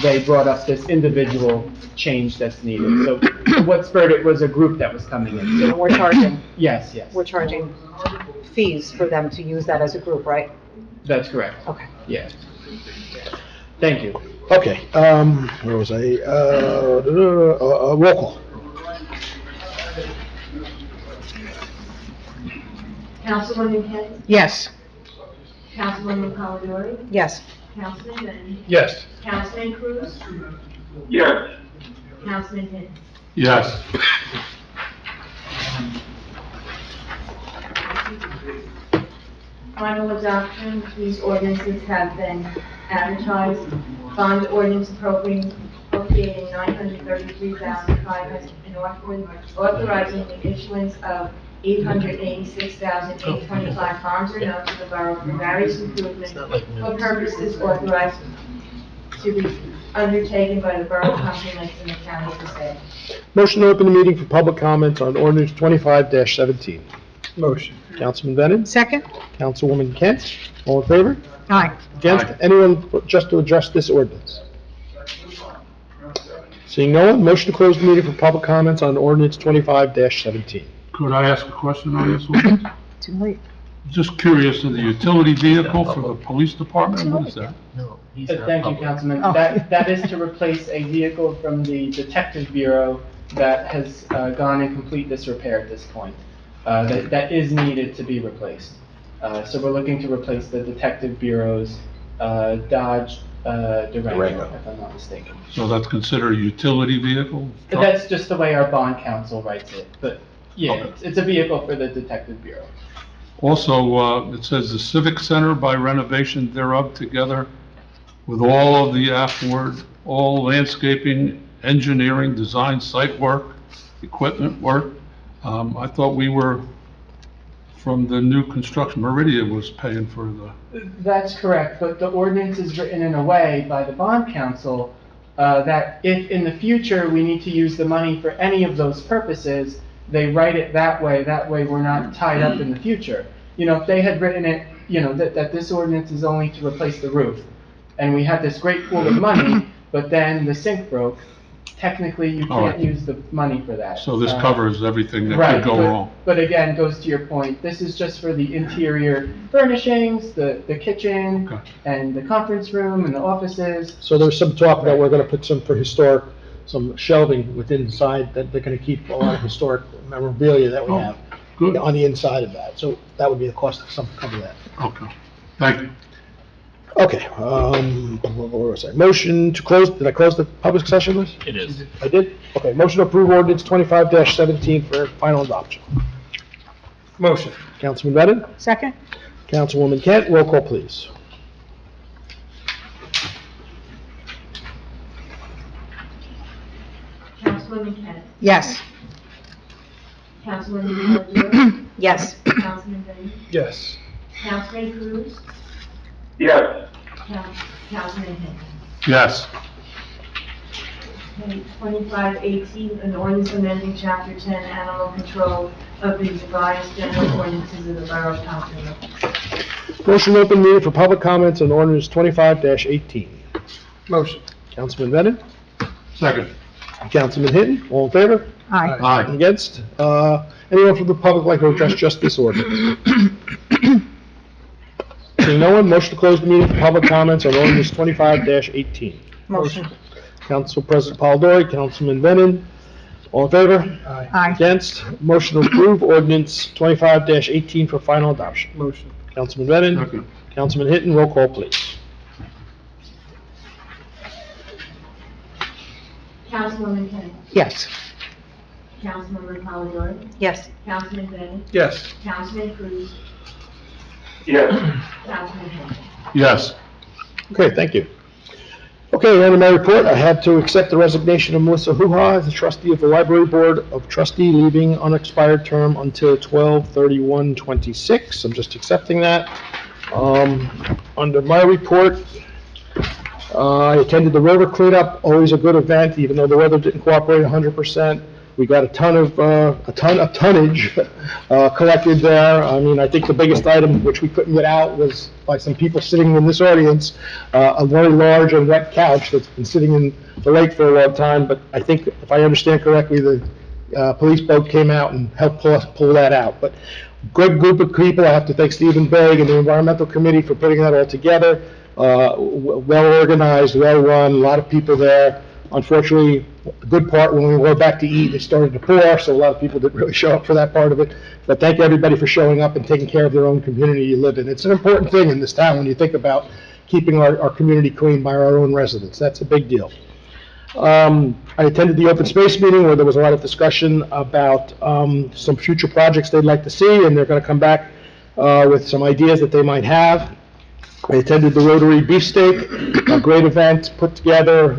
[SPEAKER 11] they brought up this individual change that's needed. So what spurred it was a group that was coming in.
[SPEAKER 4] And
[SPEAKER 11] So,
[SPEAKER 4] we're charging,
[SPEAKER 11] yes, yes,
[SPEAKER 4] we're charging fees for them to use that as a group, right?
[SPEAKER 11] that's correct.
[SPEAKER 4] Okay.
[SPEAKER 11] Yeah. Thank you.
[SPEAKER 1] Okay, where was I? Roll call.
[SPEAKER 3] Councilwoman Kent,
[SPEAKER 8] Yes.
[SPEAKER 3] Councilwoman Polidori,
[SPEAKER 4] Yes.
[SPEAKER 3] Councilman Bennett,
[SPEAKER 1] Yes.
[SPEAKER 3] Councilman Cruz,
[SPEAKER 2] Yes.
[SPEAKER 3] Councilman Hinton.
[SPEAKER 6] Yes.
[SPEAKER 3] Final adoption, these ordinances have been advertised. Bond ordinance appropriating $933,500 and authorizing the issuance of $886,825 bonds or notes of the borough for various improvements or purposes authorized to be undertaken by the borough company in the county of Passaic.
[SPEAKER 1] Motion to open the meeting for public comments on ordinance 25-17.
[SPEAKER 10] Motion.
[SPEAKER 1] Councilman Bennett,
[SPEAKER 8] Second?
[SPEAKER 1] Councilwoman Kent, all in favor?
[SPEAKER 8] Aye.
[SPEAKER 1] Against?
[SPEAKER 6] Aye.
[SPEAKER 1] Anyone just to address this ordinance? Seeing no one, motion to close the meeting for public comments on ordinance 25-17.
[SPEAKER 6] Could I ask a question on this one?
[SPEAKER 8] Too late.
[SPEAKER 6] Just curious, of the utility vehicle for the police department, what is that?
[SPEAKER 11] Thank you, Councilman.
[SPEAKER 8] Oh.
[SPEAKER 11] That is to replace a vehicle from the Detective Bureau that has gone in complete disrepair at this point. That is needed to be replaced. So we're looking to replace the Detective Bureau's Dodge Durango, if I'm not mistaken.
[SPEAKER 6] So that's considered a utility vehicle?
[SPEAKER 11] But that's just the way our bond counsel writes it. But yeah,
[SPEAKER 6] Okay.
[SPEAKER 11] it's a vehicle for the Detective Bureau.
[SPEAKER 6] Also, it says the Civic Center by renovation thereof together with all of the afterward, all landscaping, engineering, design, site work, equipment work. I thought we were, from the new construction, Meridian was paying for the,
[SPEAKER 11] That's correct, but the ordinance is written in a way by the bond counsel that if in the future we need to use the money for any of those purposes, they write it that way we're not tied up in the future. You know, if they had written it, you know, that this ordinance is only to replace the roof, and we had this great pool of money, but then the sink broke, technically you
[SPEAKER 6] All
[SPEAKER 11] can't
[SPEAKER 6] right.
[SPEAKER 11] use the money for that.
[SPEAKER 6] so this covers everything that
[SPEAKER 11] Right,
[SPEAKER 6] could go wrong.
[SPEAKER 11] but again, goes to your point, this is just for the interior furnishings, the kitchen,
[SPEAKER 6] Okay.
[SPEAKER 11] and the conference room, and the offices.
[SPEAKER 1] So there's some talk that we're gonna put some for historic, some shelving within inside that they're gonna keep a lot of historic memorabilia that we have
[SPEAKER 6] Good,
[SPEAKER 1] on the inside of that. So that would be the cost of something to cover that.
[SPEAKER 6] okay, thank you.
[SPEAKER 1] Okay, what was I? Motion to close, did I close the public session list?
[SPEAKER 7] It is.
[SPEAKER 1] I did? Okay, motion to approve ordinance 25-17 for final adoption.
[SPEAKER 10] Motion.
[SPEAKER 1] Councilman Bennett,
[SPEAKER 8] Second?
[SPEAKER 1] Councilwoman Kent, roll call please.
[SPEAKER 3] Councilwoman Kent,
[SPEAKER 8] Yes.
[SPEAKER 3] Councilwoman Polidori,
[SPEAKER 4] Yes.
[SPEAKER 3] Councilman Bennett,
[SPEAKER 10] Yes.
[SPEAKER 3] Councilman Cruz,
[SPEAKER 2] Yes.
[SPEAKER 3] Councilman Hinton.
[SPEAKER 6] Yes,
[SPEAKER 3] Okay, 2518, an ordinance amending Chapter 10 Animal Control of the revised general ordinances of the Borough of Pompton Lakes.
[SPEAKER 1] Motion to open meeting for public comments on ordinance 25-18.
[SPEAKER 10] Motion.
[SPEAKER 1] Councilman Bennett,
[SPEAKER 6] second.
[SPEAKER 1] Councilman Hinton, all in favor?
[SPEAKER 8] Aye.
[SPEAKER 6] Aye.
[SPEAKER 1] Against? Anyone from the public like to address just this ordinance? Seeing no one, motion to close the meeting for public comments on ordinance 25-18.
[SPEAKER 4] Motion.
[SPEAKER 1] Council President Polidori, Councilman Bennett, all in favor?
[SPEAKER 8] Aye.
[SPEAKER 1] Against? Motion to approve ordinance 25-18 for final adoption.
[SPEAKER 10] Motion.
[SPEAKER 1] Councilman Bennett,
[SPEAKER 6] Second.
[SPEAKER 1] Councilman Hinton, roll call please.
[SPEAKER 3] Councilwoman Kent,
[SPEAKER 8] Yes.
[SPEAKER 3] Councilwoman Polidori,
[SPEAKER 4] Yes.
[SPEAKER 3] Councilman Bennett,
[SPEAKER 10] Yes.
[SPEAKER 3] Councilman Cruz,
[SPEAKER 2] Yes.
[SPEAKER 3] Councilman Hinton.
[SPEAKER 6] Yes,
[SPEAKER 1] Okay, thank you. Okay, under my report, I have to accept the resignation of Melissa Huha as the trustee of the Library Board of Trustee, leaving unexpired term until 12/31/26. I'm just accepting that. Under my report, I attended the river cleanup, always a good event, even though the weather didn't cooperate 100%. We got a ton of tonnage collected there. I mean, I think the biggest item, which we couldn't get out, was by some people sitting in this audience, a very large and wet couch that's been sitting in the lake for a long time. But I think, if I understand correctly, the police boat came out and helped pull that out. But good group of people. I have to thank Stephen Begg and the Environmental Committee for putting that all together. Well organized, well run, a lot of people there. Unfortunately, the good part, when we went back to eat, it started to pour, so a lot of people didn't really show up for that part of it. But thank everybody for showing up and taking care of their own community you live in. It's an important thing in this town when you think about keeping our community clean by our own residents. That's a big deal. I attended the open space meeting where there was a lot of discussion about some future projects they'd like to see, and they're going to come back with some ideas that they might have. I attended the Rotary Beefsteak, a great event, put together,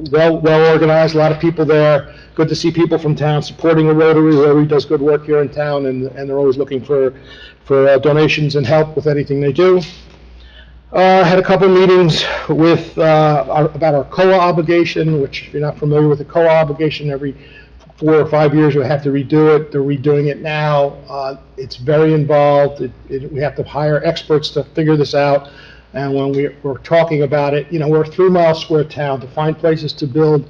[SPEAKER 1] well organized, a lot of people there. Good to see people from town supporting the Rotary. Rotary does good work here in town, and they're always looking for donations and help with anything they do. Had a couple meetings with about our COA obligation, which, if you're not familiar with the COA obligation, every 4 or 5 years we have to redo it. They're redoing it now. It's very involved. We have to hire experts to figure this out. And when we're talking about it, we're a 3-mile square town. To find places to build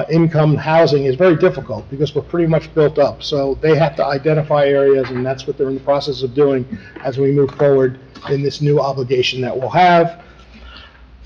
[SPEAKER 1] income housing is very difficult because we're pretty much built up. So they have to identify areas, and that's what they're in the process of doing as we move forward in this new obligation that we'll have.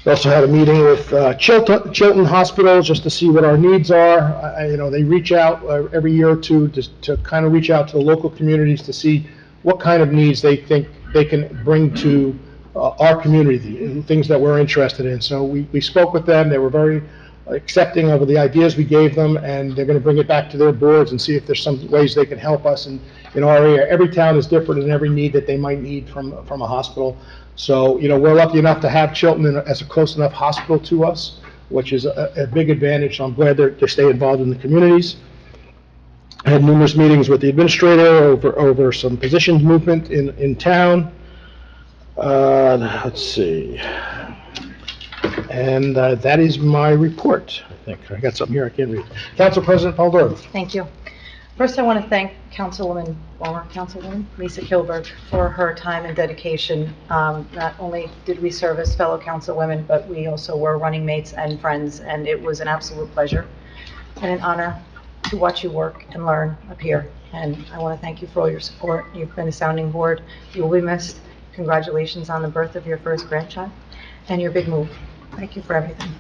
[SPEAKER 1] We also had a meeting with Chilton Hospital just to see what our needs are. They reach out every year or two to kind of reach out to the local communities to see what kind of needs they think they can bring to our community, things that we're interested in. So we spoke with them. They were very accepting of the ideas we gave them, and they're going to bring it back to their boards and see if there's some ways they can help us in our area. Every town is different in every need that they might need from a hospital. So, we're lucky enough to have Chilton as a close enough hospital to us, which is a big advantage. So I'm glad they stay involved in the communities. I had numerous meetings with the administrator over some positions movement in town. Let's see. And that is my report, I think. I got something here I can't read. Council President Baldor.
[SPEAKER 12] Thank you. First, I want to thank former Councilwoman Lisa Kilberg for her time and dedication. Not only did we serve as fellow councilwomen, but we also were running mates and friends, and it was an absolute pleasure and an honor to watch you work and learn up here. And I want to thank you for all your support. You've been a sounding board. You will be missed. Congratulations on the birth of your first grandchild and your big move. Thank you for everything.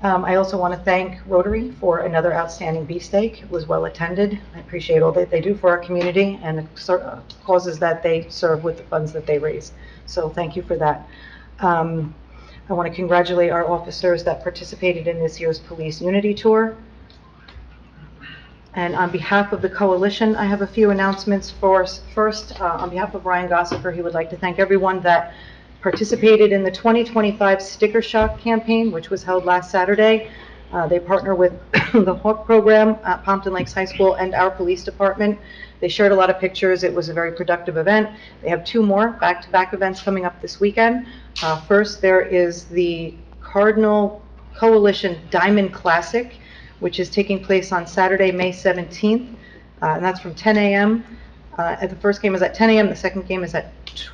[SPEAKER 12] I also want to thank Rotary for another outstanding beefsteak. It was well attended. I appreciate all that they do for our community and the causes that they serve with the funds that they raise. So thank you for that. I want to congratulate our officers that participated in this year's Police Unity Tour. And on behalf of the coalition, I have a few announcements for us. First, on behalf of Ryan Gossiker, he would like to thank everyone that participated in the 2025 Sticker Shock campaign, which was held last Saturday. They partner with the HAWK program at Pompton Lakes High School and our police department. They shared a lot of pictures. It was a very productive event. They have 2 more back-to-back events coming up this weekend. First, there is the Cardinal Coalition Diamond Classic, which is taking place on Saturday, May 17th, and that's from 10 a.m. The first game is at 10 a.m., the second game is at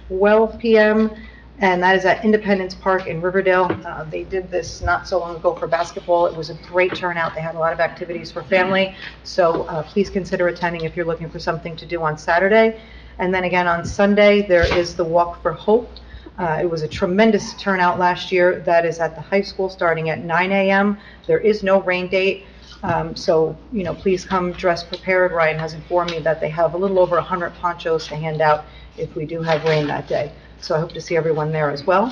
[SPEAKER 12] 12 p.m., and that is at Independence Park in Riverdale. They did this not so long ago for basketball. It was a great turnout. They had a lot of activities for family, so please consider attending if you're looking for something to do on Saturday. And then again on Sunday, there is the Walk for Hope. It was a tremendous turnout last year. That is at the high school starting at 9 a.m. There is no rain date. So, please come dressed prepared. Ryan has informed me that they have a little over 100 ponchos to hand out if we do have rain that day. So I hope to see everyone there as well.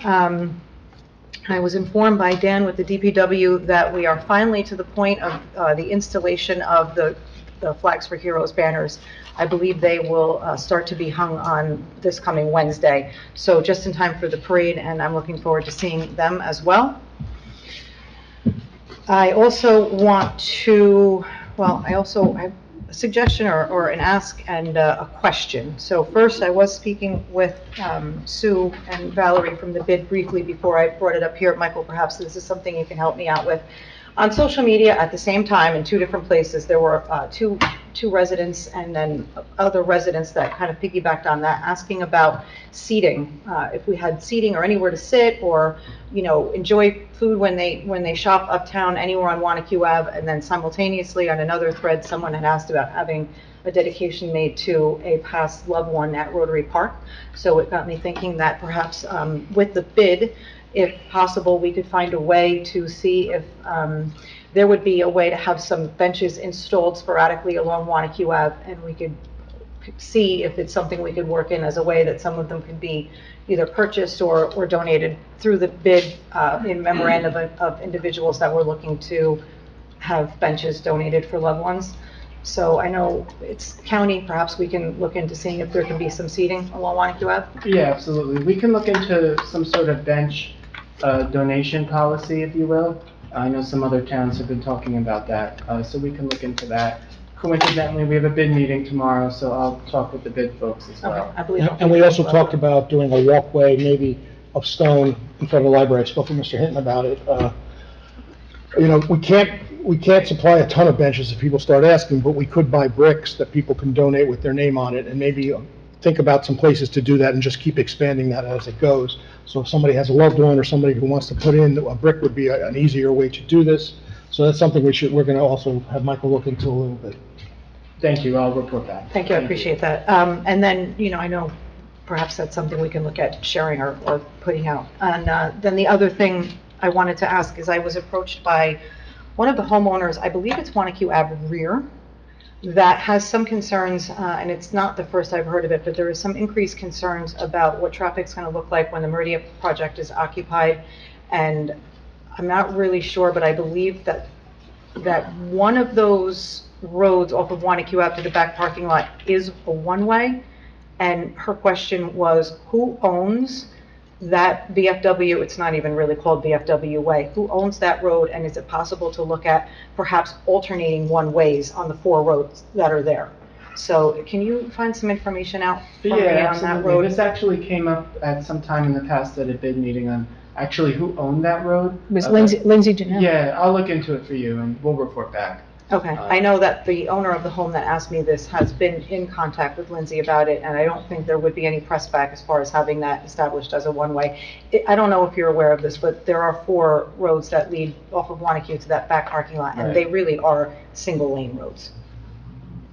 [SPEAKER 12] I was informed by Dan with the DPW that we are finally to the point of the installation of the Flags for Heroes banners. I believe they will start to be hung on this coming Wednesday. So just in time for the parade, and I'm looking forward to seeing them as well. I also want to, I have a suggestion or an ask and a question. So first, I was speaking with Sue and Valerie from the bid briefly before I brought it up here. Michael, perhaps this is something you can help me out with. On social media, at the same time, in two different places, there were two residents and then other residents that kind of piggybacked on that, asking about seating. If we had seating or anywhere to sit or, enjoy food when they shop uptown, anywhere on Wanacue Ave. And then simultaneously on another thread, someone had asked about having a dedication made to a past loved one at Rotary Park. So it got me thinking that perhaps with the bid, if possible, we could find a way to see if there would be a way to have some benches installed sporadically along Wanacue Ave, and we could see if it's something we could work in as a way that some of them could be either purchased or donated through the bid in memorandum of individuals that were looking to have benches donated for loved ones. So I know it's county, perhaps we can look into seeing if there can be some seating along Wanacue Ave.
[SPEAKER 11] Yeah, absolutely. We can look into some sort of bench donation policy, if you will. I know some other towns have been talking about that, so we can look into that. Coincidentally, we have a bid meeting tomorrow, so I'll talk with the bid folks as well.
[SPEAKER 12] Okay, I believe.
[SPEAKER 1] And we also talked about doing a walkway, maybe of stone in front of the library. I spoke with Mr. Hinton about it. We can't supply a ton of benches if people start asking, but we could buy bricks that people can donate with their name on it, and maybe think about some places to do that and just keep expanding that as it goes. So if somebody has a loved one or somebody who wants to put in, a brick would be an easier way to do this. So that's something we're going to also have Michael look into a little bit.
[SPEAKER 11] Thank you, I'll report back.
[SPEAKER 12] Thank you, I appreciate that. And then, I know perhaps that's something we can look at sharing or putting out. And then the other thing I wanted to ask is I was approached by one of the homeowners, I believe it's Wanacue Ave rear, that has some concerns, and it's not the first I've heard of it, but there is some increased concerns about what traffic's going to look like when the Meridia project is occupied. And I'm not really sure, but I believe that one of those roads off of Wanacue Ave to the back parking lot is a one-way. And her question was, who owns that VFW? It's not even really called VFW Way. Who owns that road, and is it possible to look at perhaps alternating one-ways on the 4 roads that are there? So can you find some information out for me on that road?
[SPEAKER 11] This actually came up at some time in the past at a bid meeting on actually who owned that road.
[SPEAKER 8] It was Lindsay Janelle.
[SPEAKER 11] Yeah, I'll look into it for you and we'll report back.
[SPEAKER 12] Okay, I know that the owner of the home that asked me this has been in contact with Lindsay about it, and I don't think there would be any press back as far as having that established as a one-way. I don't know if you're aware of this, but there are 4 roads that lead off of Wanacue to that back parking lot, and they really are single-lane roads.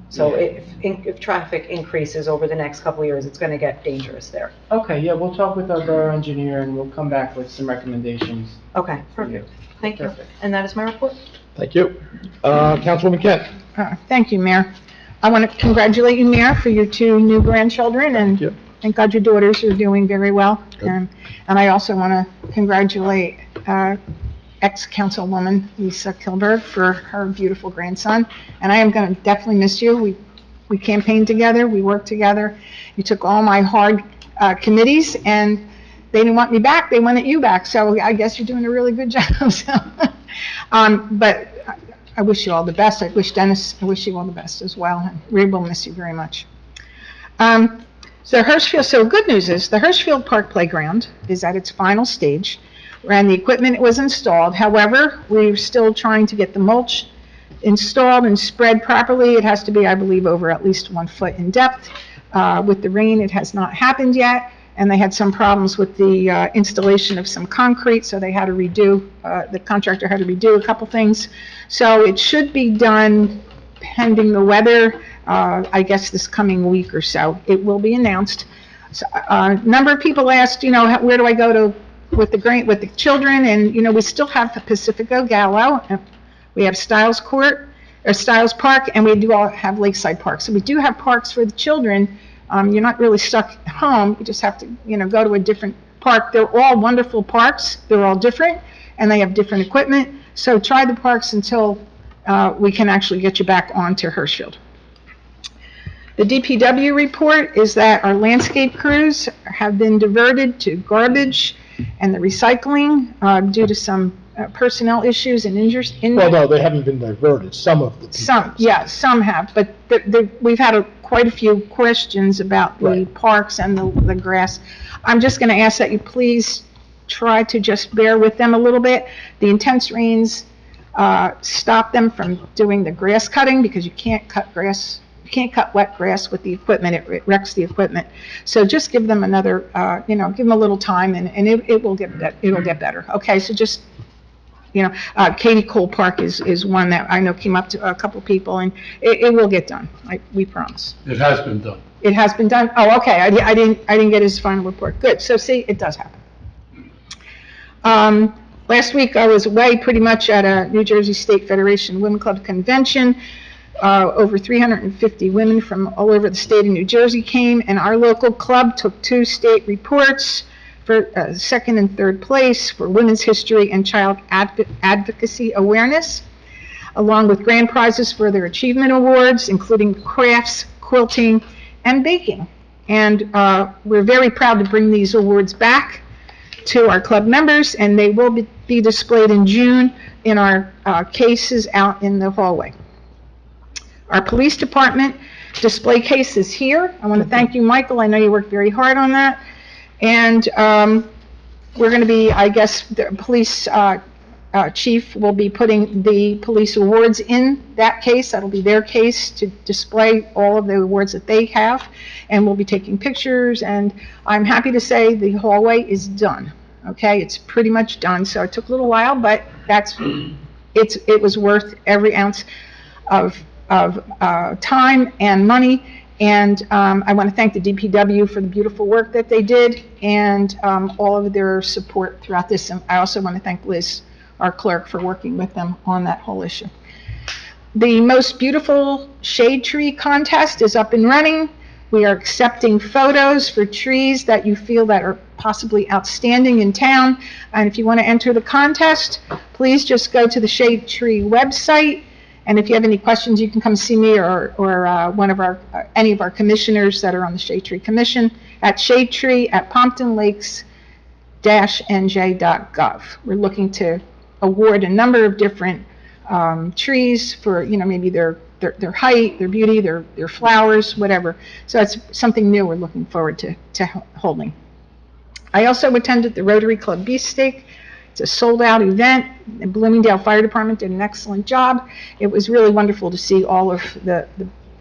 [SPEAKER 12] So if traffic increases over the next couple of years, it's going to get dangerous there.
[SPEAKER 11] Okay, yeah, we'll talk with our borough engineer and we'll come back with some recommendations.
[SPEAKER 12] Okay, perfect. Thank you. And that is my report.
[SPEAKER 1] Thank you. Councilwoman Kent.
[SPEAKER 8] Thank you, Mayor. I want to congratulate you, Mayor, for your 2 new grandchildren, and thank God your daughters are doing very well. And I also want to congratulate ex-councilwoman Lisa Kilberg for her beautiful grandson. And I am going to definitely miss you. We campaigned together, we worked together. You took all my hard committees, and they didn't want me back, they wanted you back. So I guess you're doing a really good job. So, but I wish you all the best. I wish you all the best as well. And we will miss you very much. So good news is the Hirschfield Park Playground is at its final stage, and the equipment was installed. However, we're still trying to get the mulch installed and spread properly. It has to be, I believe, over at least 1 foot in depth. With the rain, it has not happened yet, and they had some problems with the installation of some concrete, so they had to redo, the contractor had to redo a couple things. So it should be done pending the weather, I guess this coming week or so. It will be announced. So, a number of people asked, where do I go to with the children? And, we still have the Pacifico Gallo, we have Stiles Park, and we do all have Lakeside Park. So we do have parks for the children. You're not really stuck at home. You just have to, go to a different park. They're all wonderful parks. They're all different, and they have different equipment. So try the parks until we can actually get you back onto Hirschfield. The DPW report is that our landscape crews have been diverted to garbage and the recycling due to some personnel issues and injuries.
[SPEAKER 1] Well, no, they haven't been diverted. Some of the people.
[SPEAKER 12] Some have, but we've had quite a few questions about the parks and the grass. I'm just going to ask that you please try to just bear with them a little bit. The intense rains
[SPEAKER 8] stop them from doing the grass cutting because you can't cut grass. You can't cut wet grass with the equipment. It wrecks the equipment. So just give them another, give them a little time and it will get better. Okay, so just, Katie Cole Park is one that I know came up to a couple people and it will get done. We promise.
[SPEAKER 6] It has been done.
[SPEAKER 8] It has been done? Oh, okay, I didn't get his final report. Good, so see, it does happen. Last week I was away pretty much at a New Jersey State Federation Women Club convention. Over 350 women from all over the state of New Jersey came, and our local club took 2 state reports for second and third place for women's history and child advocacy awareness, along with grand prizes for their achievement awards, including crafts, quilting, and baking. And we're very proud to bring these awards back to our club members, and they will be displayed in June in our cases out in the hallway. Our police department display cases here. I want to thank you, Michael. I know you worked very hard on that. And we're going to be, I guess, the police chief will be putting the police awards in that case. That'll be their case to display all of the awards that they have. And we'll be taking pictures. And I'm happy to say the hallway is done. Okay, it's pretty much done. So it took a little while, but it was worth every ounce of time and money, and I want to thank the DPW for the beautiful work that they did and all of their support throughout this. And I also want to thank Liz, our clerk, for working with them on that whole issue. The most beautiful shade tree contest is up and running. We are accepting photos for trees that you feel that are possibly outstanding in town. And if you want to enter the contest, please just go to the Shade Tree website. And if you have any questions, you can come see me or one of any of our commissioners that are on the Shade Tree Commission at shadetree@pomptonlakes-nj.gov. We're looking to award a number of different trees for, maybe their height, their beauty, their flowers, whatever. So that's something new we're looking forward to holding. I also attended the Rotary Club Beefsteak. It's a sold-out event. The Bloomingdale Fire Department did an excellent job. It was really wonderful to see all of the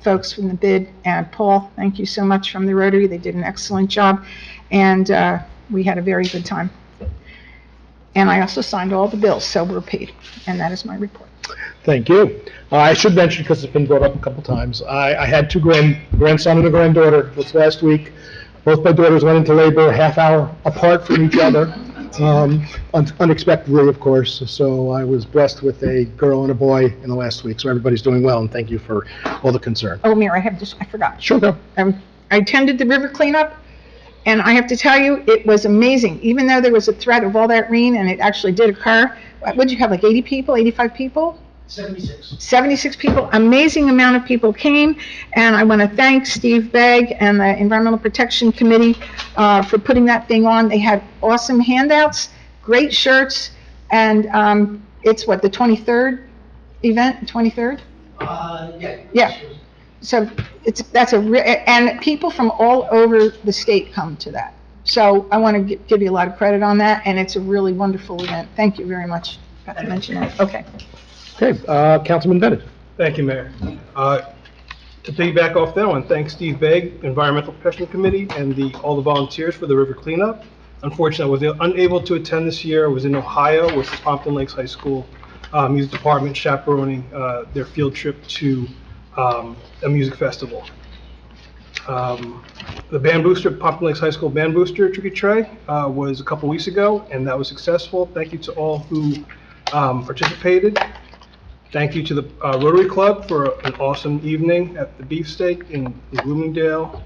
[SPEAKER 8] folks from the bid. And Paul, thank you so much from the Rotary. They did an excellent job. And we had a very good time. And I also signed all the bills, so we're paid. And that is my report.
[SPEAKER 1] Thank you. I should mention, because it's been brought up a couple times, I had 2 grandson and a granddaughter this last week. Both my daughters went into labor a half hour apart from each other. Unexpectedly, of course, so I was blessed with a girl and a boy in the last week, so everybody's doing well, and thank you for all the concern.
[SPEAKER 8] Oh, Mayor, I forgot.
[SPEAKER 1] Sure, go.
[SPEAKER 8] I attended the river cleanup, and I have to tell you, it was amazing. Even though there was a threat of all that rain, and it actually did occur, what did you have, like 80 people, 85 people? 76 people. Amazing amount of people came, and I want to thank Steve Begg and the Environmental Protection Committee for putting that thing on. They had awesome handouts, great shirts, and it's what, the 23rd event, 23rd? Yeah. So and people from all over the state come to that. So I want to give you a lot of credit on that, and it's a really wonderful event. Thank you very much. Got to mention that. Okay.
[SPEAKER 1] Okay, Councilman Bennett.
[SPEAKER 13] Thank you, Mayor. To piggyback off that, I want to thank Steve Begg, Environmental Protection Committee, and all the volunteers for the river cleanup. Unfortunately, I was unable to attend this year. I was in Ohio with the Pompton Lakes High School Music Department chaperoning their field trip to a music festival. The band booster, Pompton Lakes High School band booster trick or treat was a couple weeks ago, and that was successful. Thank you to all who participated. Thank you to the Rotary Club for an awesome evening at the Beefsteak in Bloomingdale.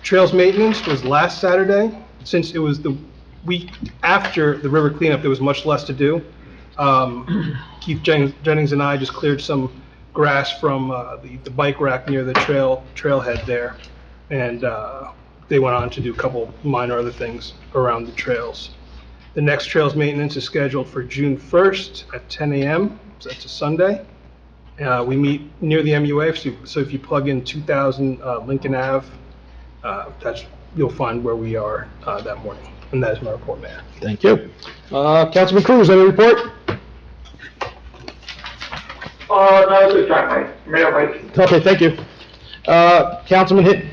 [SPEAKER 13] Trails maintenance was last Saturday. Since it was the week after the river cleanup, there was much less to do. Keith Jennings and I just cleared some grass from the bike rack near the trailhead there, and they went on to do a couple minor other things around the trails. The next trails maintenance is scheduled for June 1st at 10 a.m. So that's a Sunday. We meet near the MUA, so if you plug in 2000 Lincoln Ave, you'll find where we are that morning. And that is my report, Mayor.
[SPEAKER 1] Thank you. Councilman Cruz, any report?
[SPEAKER 2] No, that's exactly. Mayor, Mike.
[SPEAKER 1] Okay, thank you. Councilman Hinton.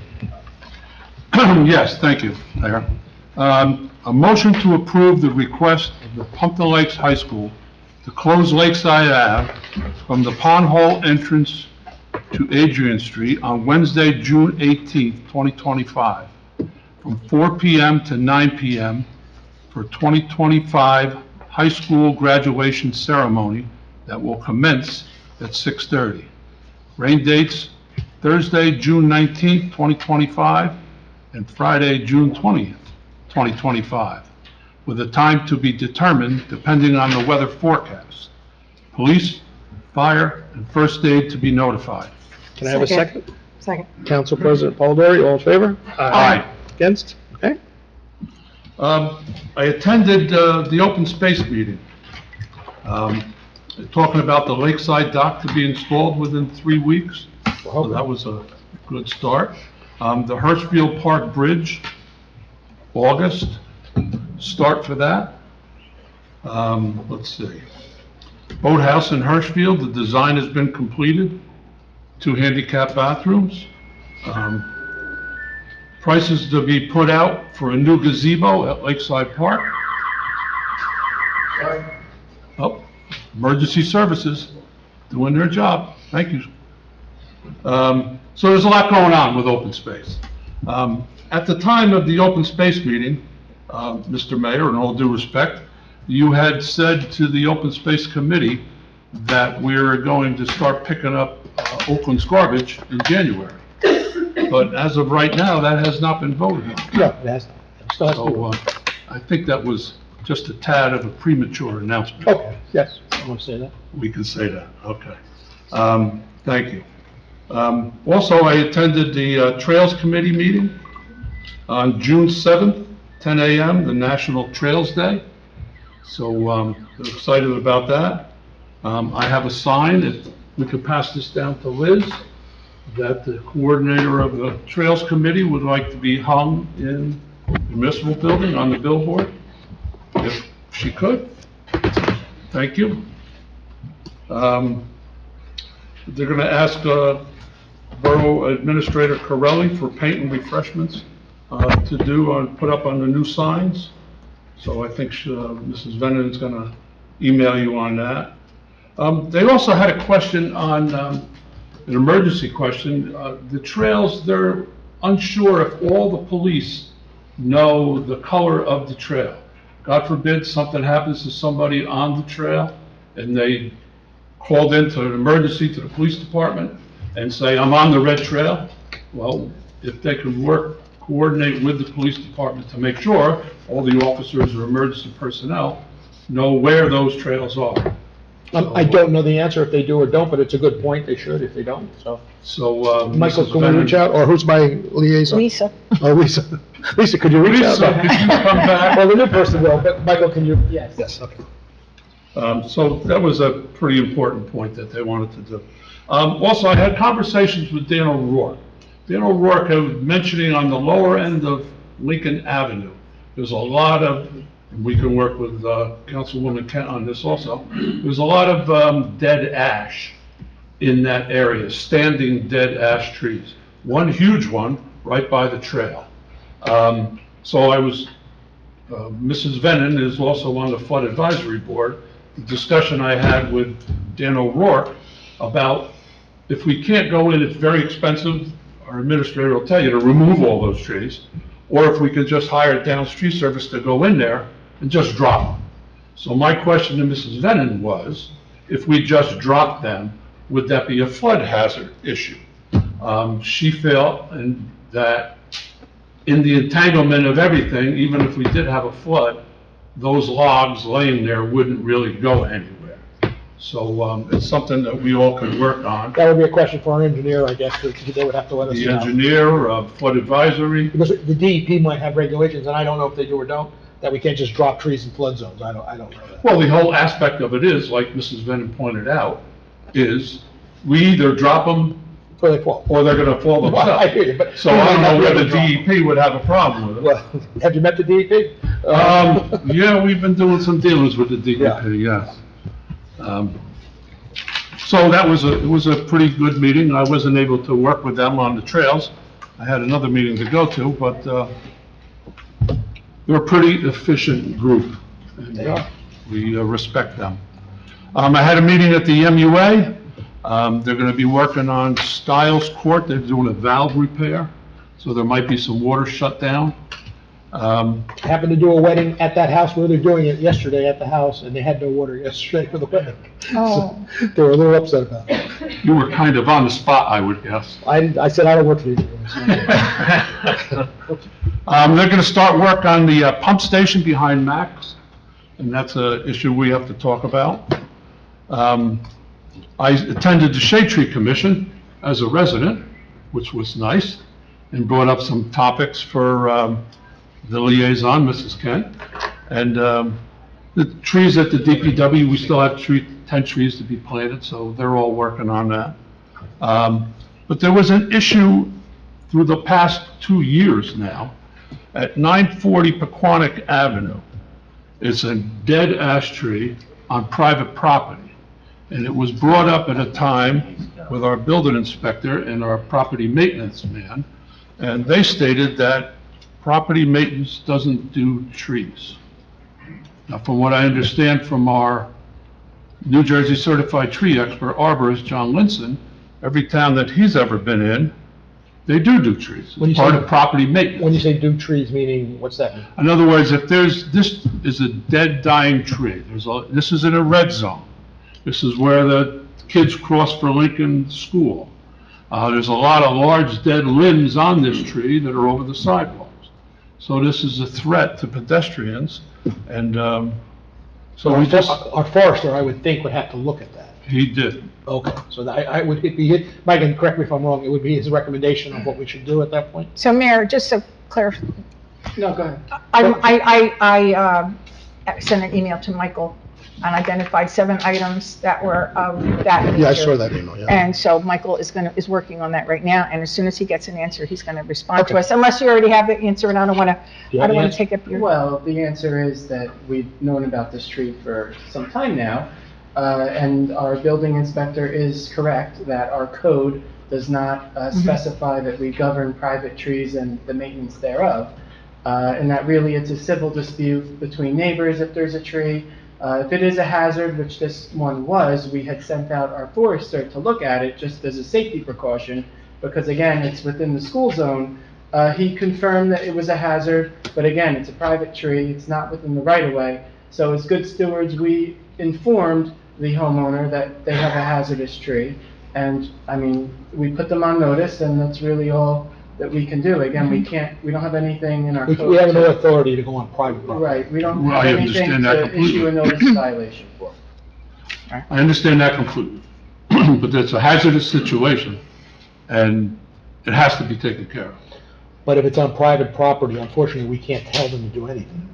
[SPEAKER 6] Yes, thank you, Mayor. A motion to approve the request of the Pompton Lakes High School to close Lakeside Ave from the Pond Hole entrance to Adrian Street on Wednesday, June 18th, 2025, from 4 p.m. to 9 p.m. for 2025 high school graduation ceremony that will commence at 6:30. Rain dates Thursday, June 19th, 2025, and Friday, June 20th, 2025, with a time to be determined depending on the weather forecast. Police, fire, and first aid to be notified.
[SPEAKER 1] Can I have a second?
[SPEAKER 8] Second.
[SPEAKER 1] Council President Polidori, all in favor?
[SPEAKER 6] Aye.
[SPEAKER 1] Against? Okay.
[SPEAKER 6] I attended the open space meeting, talking about the lakeside dock to be installed within 3 weeks. So that was a good start. The Hirschfield Park Bridge, August, start for that. Let's see. Boathouse in Hirschfield, the design has been completed. 2 handicap bathrooms. Prices to be put out for a new gazebo at Lakeside Park. Oh, emergency services doing their job. Thank you. So there's a lot going on with open space. At the time of the open space meeting, Mr. Mayor, in all due respect, you had said to the open space committee that we're going to start picking up Oakland's garbage in January. But as of right now, that has not been voted on.
[SPEAKER 1] No, it has not. It still has to be
[SPEAKER 6] So
[SPEAKER 1] voted.
[SPEAKER 6] I think that was just a tad of a premature announcement.
[SPEAKER 1] Okay, yes, I want to say that.
[SPEAKER 6] We can say that, okay. Thank you. Also, I attended the Trails Committee meeting on June 7th, 10 a.m., the National Trails Day. So we're excited about that. I have a sign, if we could pass this down to Liz, that the coordinator of the Trails Committee would like to be hung in the municipal building on the billboard, if she could. Thank you. They're going to ask Borough Administrator Corelli for paint and refreshments to do, put up on the new signs. So I think Mrs. Venon is going to email you on that. They also had a question on, an emergency question. The trails, they're unsure if all the police know the color of the trail. God forbid something happens to somebody on the trail and they called into an emergency to the police department and say, I'm on the red trail. Well, if they could coordinate with the police department to make sure all the officers or emergency personnel know where those trails are.
[SPEAKER 1] I don't know the answer if they do or don't, but it's a good point. They should if they don't, so.
[SPEAKER 6] So,
[SPEAKER 1] Michael,
[SPEAKER 6] Mrs.
[SPEAKER 1] can we reach out, or who's my liaison?
[SPEAKER 8] Lisa.
[SPEAKER 1] Oh, Lisa. Lisa, could you reach out?
[SPEAKER 6] Lisa, could you come back?
[SPEAKER 1] Well, the new person will, but Michael, can you?
[SPEAKER 11] Yes.
[SPEAKER 1] Yes, okay.
[SPEAKER 6] So that was a pretty important point that they wanted to do. Also, I had conversations with Dan O'Rourke. Dan O'Rourke was mentioning on the lower end of Lincoln Avenue, there's a lot of, we can work with Councilwoman Kent on this also, there's a lot of dead ash in that area, standing dead ash trees. One huge one right by the trail. So I was, Mrs. Venon is also on the Flood Advisory Board. The discussion I had with Dan O'Rourke about if we can't go in, it's very expensive, our administrator will tell you to remove all those trees, or if we could just hire down tree service to go in there and just drop them. So my question to Mrs. Venon was, if we just dropped them, would that be a flood hazard issue? She felt that in the entanglement of everything, even if we did have a flood, those logs laying there wouldn't really go anywhere. So it's something that we all could work on.
[SPEAKER 1] That would be a question for our engineer, I guess, they would have to let us
[SPEAKER 6] The
[SPEAKER 1] know.
[SPEAKER 6] engineer, flood advisory.
[SPEAKER 1] Because the DEP might have regulations, and I don't know if they do or don't, that we can't just drop trees in flood zones. I don't know that.
[SPEAKER 6] Well, the whole aspect of it is, like Mrs. Venon pointed out, is we either drop them
[SPEAKER 1] Or they fall.
[SPEAKER 6] or they're gonna fall
[SPEAKER 1] Well, I
[SPEAKER 6] themselves.
[SPEAKER 1] hear you, but.
[SPEAKER 6] So I don't know whether DEP would have a problem with it.
[SPEAKER 1] Well, have you met the DEP?
[SPEAKER 6] Yeah, we've been doing some dealings with the DEP, yes. So it was a pretty good meeting. I wasn't able to work with them on the trails. I had another meeting to go to, but they're a pretty efficient group. And,
[SPEAKER 1] They are.
[SPEAKER 6] we respect them. I had a meeting at the MUA. They're going to be working on Stiles Court. They're doing a valve repair, so there might be some water shut down.
[SPEAKER 1] Happened to do a wedding at that house where they're doing it yesterday at the house, and they had no water yesterday for the wedding.
[SPEAKER 8] Oh.
[SPEAKER 1] So they were a little upset about it.
[SPEAKER 6] You were kind of on the spot, I would guess.
[SPEAKER 1] I said, I don't work for you.
[SPEAKER 6] They're going to start work on the pump station behind Max, and that's an issue we have to talk about. I attended the Shade Tree Commission as a resident, which was nice, and brought up some topics for the liaison, Mrs. Kent. And the trees at the DPW, we still have 10 trees to be planted, so they're all working on that. But there was an issue through the past 2 years now at 940 Pequannock Avenue. It's a dead ash tree on private property. And it was brought up at a time with our building inspector and our property maintenance man, and they stated that property maintenance doesn't do trees. Now, from what I understand from our New Jersey certified tree expert arborist, John Linson, every town that he's ever been in, they do trees.
[SPEAKER 1] When you
[SPEAKER 6] It's part
[SPEAKER 1] say-
[SPEAKER 6] of property maintenance.
[SPEAKER 1] When you say do trees, meaning, what's that mean?
[SPEAKER 6] In other words, if this is a dead, dying tree, this is in a red zone. This is where the kids cross for Lincoln School. There's a lot of large dead limbs on this tree that are over the sidewalks. So this is a threat to pedestrians, and so we just,
[SPEAKER 1] Our forester, I would think, would have to look at that.
[SPEAKER 6] he did.
[SPEAKER 1] Okay, so I would be, Mike, and correct me if I'm wrong, it would be his recommendation of what we should do at that point?
[SPEAKER 8] So Mayor, just to clarify,
[SPEAKER 11] No, go ahead.
[SPEAKER 8] I sent an email to Michael and identified 7 items that were of that nature.
[SPEAKER 1] Yeah, I saw that email, yeah.
[SPEAKER 8] And so Michael is working on that right now, and as soon as he gets an answer, he's gonna respond to
[SPEAKER 1] Okay.
[SPEAKER 8] us, unless you already have the answer, and I don't wanna
[SPEAKER 1] you have the answer?
[SPEAKER 8] take up your.
[SPEAKER 11] Well, the answer is that we've known about this tree for some time now, and our building inspector is correct that our code does not specify that we govern private trees and the maintenance thereof, and that really it's a civil dispute between neighbors if there's a tree. If it is a hazard, which this one was, we had sent out our forester to look at it just as a safety precaution, because again, it's within the school zone. He confirmed that it was a hazard, but again, it's a private tree, it's not within the right-of-way. So as good stewards, we informed the homeowner that they have a hazardous tree. And, I mean, we put them on notice, and that's really all that we can do. Again, we don't have anything in our code.
[SPEAKER 1] We have no authority to go on private property.
[SPEAKER 11] Right, we don't
[SPEAKER 6] Well,
[SPEAKER 11] have
[SPEAKER 6] I
[SPEAKER 11] anything
[SPEAKER 6] understand that
[SPEAKER 11] to
[SPEAKER 6] completely.
[SPEAKER 11] issue a notice of violation for.
[SPEAKER 6] I understand that completely, but it's a hazardous situation, and it has to be taken care of.
[SPEAKER 1] But if it's on private property, unfortunately, we can't tell them to do anything.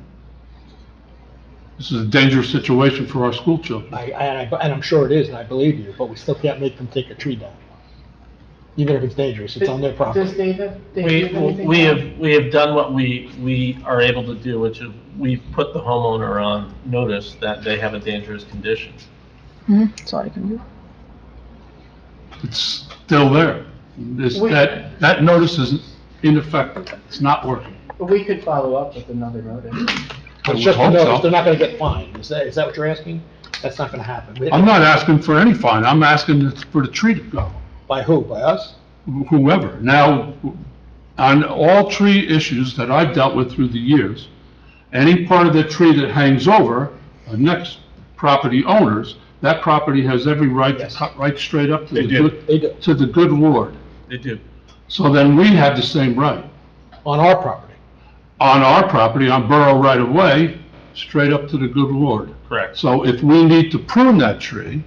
[SPEAKER 6] This is a dangerous situation for our school children.
[SPEAKER 1] And I'm sure it is, and I believe you, but we still can't make them take a tree down. Even if it's dangerous, it's on their
[SPEAKER 11] Does
[SPEAKER 1] property.
[SPEAKER 11] David have anything?
[SPEAKER 7] We have done what we are able to do, which is we've put the homeowner on notice that they have a dangerous condition.
[SPEAKER 8] That's all I can do.
[SPEAKER 6] It's still there. That notice is ineffective. It's not working.
[SPEAKER 11] But we could follow up with another notice.
[SPEAKER 6] I
[SPEAKER 1] It's
[SPEAKER 6] would
[SPEAKER 1] just a
[SPEAKER 6] hope
[SPEAKER 1] notice,
[SPEAKER 6] so.
[SPEAKER 1] they're not gonna get fined. Is that what you're asking? That's not gonna happen.
[SPEAKER 6] I'm not asking for any fine. I'm asking for the tree to go.
[SPEAKER 1] By who? By us?
[SPEAKER 6] Whoever. Now, on all tree issues that I've dealt with through the years, any part of the tree that hangs over, the next property owners, that property has every right to
[SPEAKER 1] Yes.
[SPEAKER 6] cut right straight up to
[SPEAKER 7] They
[SPEAKER 6] the
[SPEAKER 7] do.
[SPEAKER 1] They do.
[SPEAKER 6] to the good Lord.
[SPEAKER 7] They do.
[SPEAKER 6] So then we have the same right.
[SPEAKER 1] On our property.
[SPEAKER 6] On our property, on borough right of way, straight up to the good Lord.
[SPEAKER 7] Correct.
[SPEAKER 6] So if we need to prune that tree,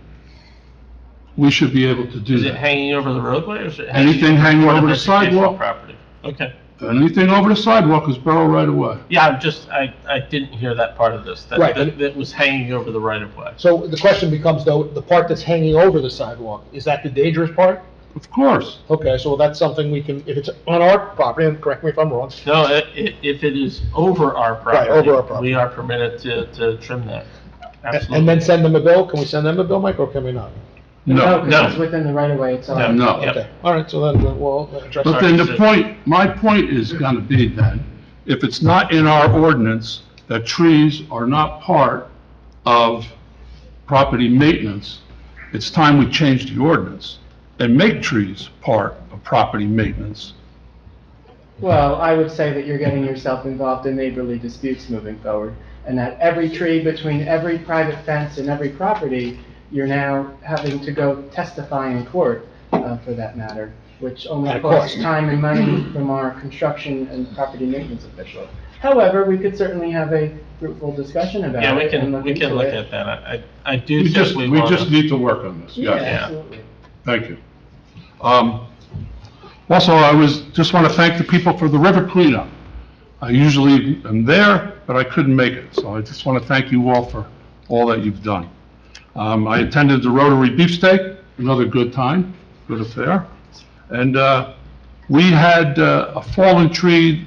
[SPEAKER 6] we should be able to do
[SPEAKER 7] Is it
[SPEAKER 6] that.
[SPEAKER 7] hanging over the roadway or is it hanging?
[SPEAKER 6] Anything hanging
[SPEAKER 7] in front of
[SPEAKER 6] over the
[SPEAKER 7] educational
[SPEAKER 6] sidewalk?
[SPEAKER 7] Property. Okay.
[SPEAKER 6] Anything over the sidewalk is borough right of way.
[SPEAKER 7] Yeah, I didn't hear that part of this.
[SPEAKER 1] Right.
[SPEAKER 7] That was hanging over the right of way.
[SPEAKER 1] So the question becomes though, the part that's hanging over the sidewalk, is that the dangerous part?
[SPEAKER 6] Of course.
[SPEAKER 1] Okay, so that's something we can, if it's on our property, and correct me if I'm wrong,
[SPEAKER 7] No, if it is over our property.
[SPEAKER 1] over our property.
[SPEAKER 7] We are permitted to trim that.
[SPEAKER 1] and
[SPEAKER 7] Absolutely.
[SPEAKER 1] then send them a bill? Can we send them a bill, Mike, or can we not?
[SPEAKER 6] No,
[SPEAKER 11] 'cause it's within the right of way, it's all.
[SPEAKER 6] no.
[SPEAKER 1] Okay, all right, so then we'll address
[SPEAKER 6] But
[SPEAKER 1] that.
[SPEAKER 6] then my point is gonna be then, if it's not in our ordinance that trees are not part of property maintenance, it's time we change the ordinance and make trees part of property maintenance.
[SPEAKER 11] Well, I would say that you're getting yourself involved in neighborly disputes moving forward, and that every tree between every private fence and every property, you're now having to go testify in court, for that matter, which only
[SPEAKER 1] At
[SPEAKER 11] costs
[SPEAKER 1] cost.
[SPEAKER 11] time and money from our construction and property maintenance official. However, we could certainly have a fruitful discussion about it.
[SPEAKER 7] Yeah, we
[SPEAKER 11] and
[SPEAKER 7] can
[SPEAKER 11] into
[SPEAKER 7] look
[SPEAKER 11] it.
[SPEAKER 7] at that. I do
[SPEAKER 6] We
[SPEAKER 7] think
[SPEAKER 6] just,
[SPEAKER 7] we
[SPEAKER 6] we
[SPEAKER 7] want
[SPEAKER 6] just need to work on this,
[SPEAKER 11] Yeah,
[SPEAKER 6] yes.
[SPEAKER 11] absolutely.
[SPEAKER 6] Thank you. Also, just want to thank the people for the river cleanup. I usually am there, but I couldn't make it, so I just want to thank you all for all that you've done. I attended the Rotary Beefsteak, another good time, good affair. And we had a fallen tree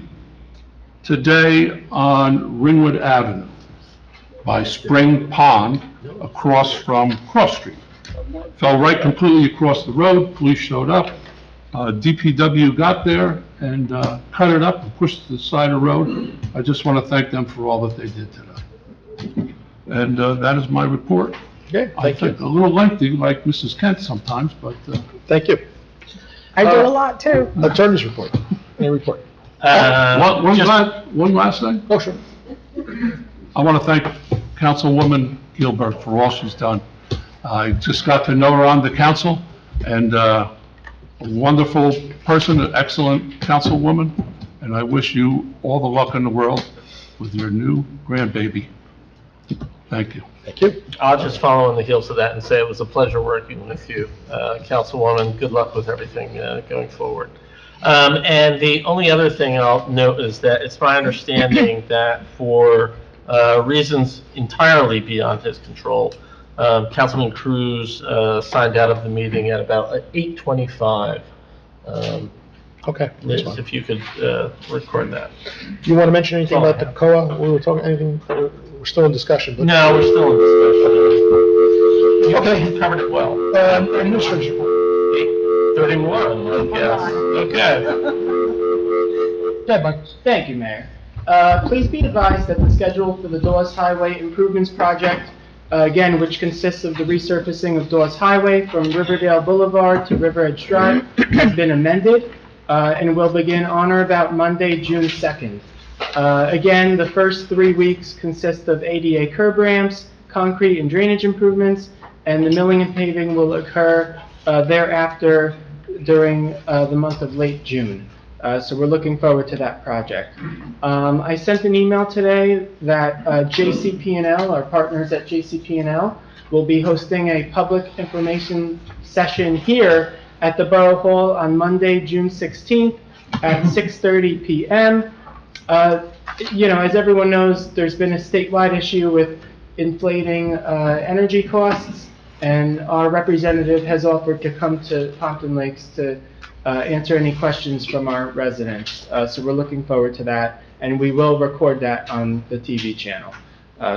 [SPEAKER 6] today on Ringwood Avenue by Spring Pond across from Cross Street. Fell right completely across the road, police showed up, DPW got there and cut it up and pushed it to the side of the road. I just want to thank them for all that they did today. And that is my report.
[SPEAKER 1] Okay,
[SPEAKER 6] I
[SPEAKER 1] thank
[SPEAKER 6] think
[SPEAKER 1] you.
[SPEAKER 6] a little lengthy, like Mrs. Kent sometimes, but
[SPEAKER 1] Thank you.
[SPEAKER 8] I do a lot too.
[SPEAKER 1] Attorney's report, any report?
[SPEAKER 6] one last thing.
[SPEAKER 1] Oh, sure.
[SPEAKER 6] I want to thank Councilwoman Gilbert for all she's done. I just got to know her on the council, and a wonderful person, an excellent councilwoman, and I wish you all the luck in the world with your new grandbaby. Thank you.
[SPEAKER 1] Thank you.
[SPEAKER 7] I'll just follow on the heels of that and say it was a pleasure working with you, Councilwoman. Good luck with everything going forward. And the only other thing I'll note is that it's my understanding that for reasons entirely beyond his control, Councilman Cruz signed out of the meeting at about 8:25.
[SPEAKER 1] Okay, that's fine.
[SPEAKER 7] If you could record that.
[SPEAKER 1] Do you want to mention anything about the COA? We were talking, anything, we're still in discussion, but.
[SPEAKER 7] No, we're still in discussion.
[SPEAKER 1] Okay.
[SPEAKER 7] You covered it well.
[SPEAKER 1] Administrator's report.
[SPEAKER 7] 8:31, yes. Okay.
[SPEAKER 1] Yeah, Mike.
[SPEAKER 11] Thank you, Mayor. Please be advised that the schedule for the Dawes Highway Improvements Project, again, which consists of the resurfacing of Dawes Highway from Riverdale Boulevard to River Edge Drive, has been amended and will begin on or about Monday, June 2nd. Again, the first 3 weeks consist of ADA curb ramps, concrete and drainage improvements, and the milling and paving will occur thereafter during the month of late June. So we're looking forward to that project. I sent an email today that JCP&L, our partners at JCP&L, will be hosting a public information session here at the Borough Hall on Monday, June 16th at 6:30 p.m. You know, as everyone knows, there's been a statewide issue with inflating energy costs, and our representative has offered to come to Pompton Lakes to answer any questions from our residents. So we're looking forward to that, and we will record that on the TV channel.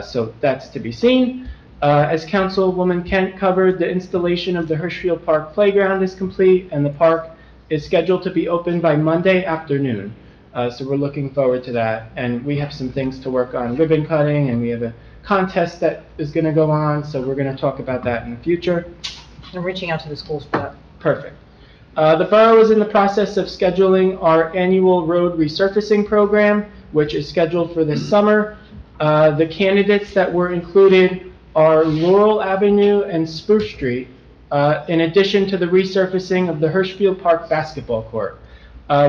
[SPEAKER 11] So that's to be seen. As Councilwoman Kent covered, the installation of the Hirschfield Park Playground is complete, and the park is scheduled to be open by Monday afternoon. So we're looking forward to that, and we have some things to work on, ribbon cutting, and we have a contest that is going to go on, so we're going to talk about that in the future.
[SPEAKER 12] I'm reaching out to the schools for that.
[SPEAKER 11] Perfect. The borough is in the process of scheduling our annual road resurfacing program, which is scheduled for this summer. The candidates that were included are Laurel Avenue and Spruce Street, in addition to the resurfacing of the Hirschfield Park basketball court,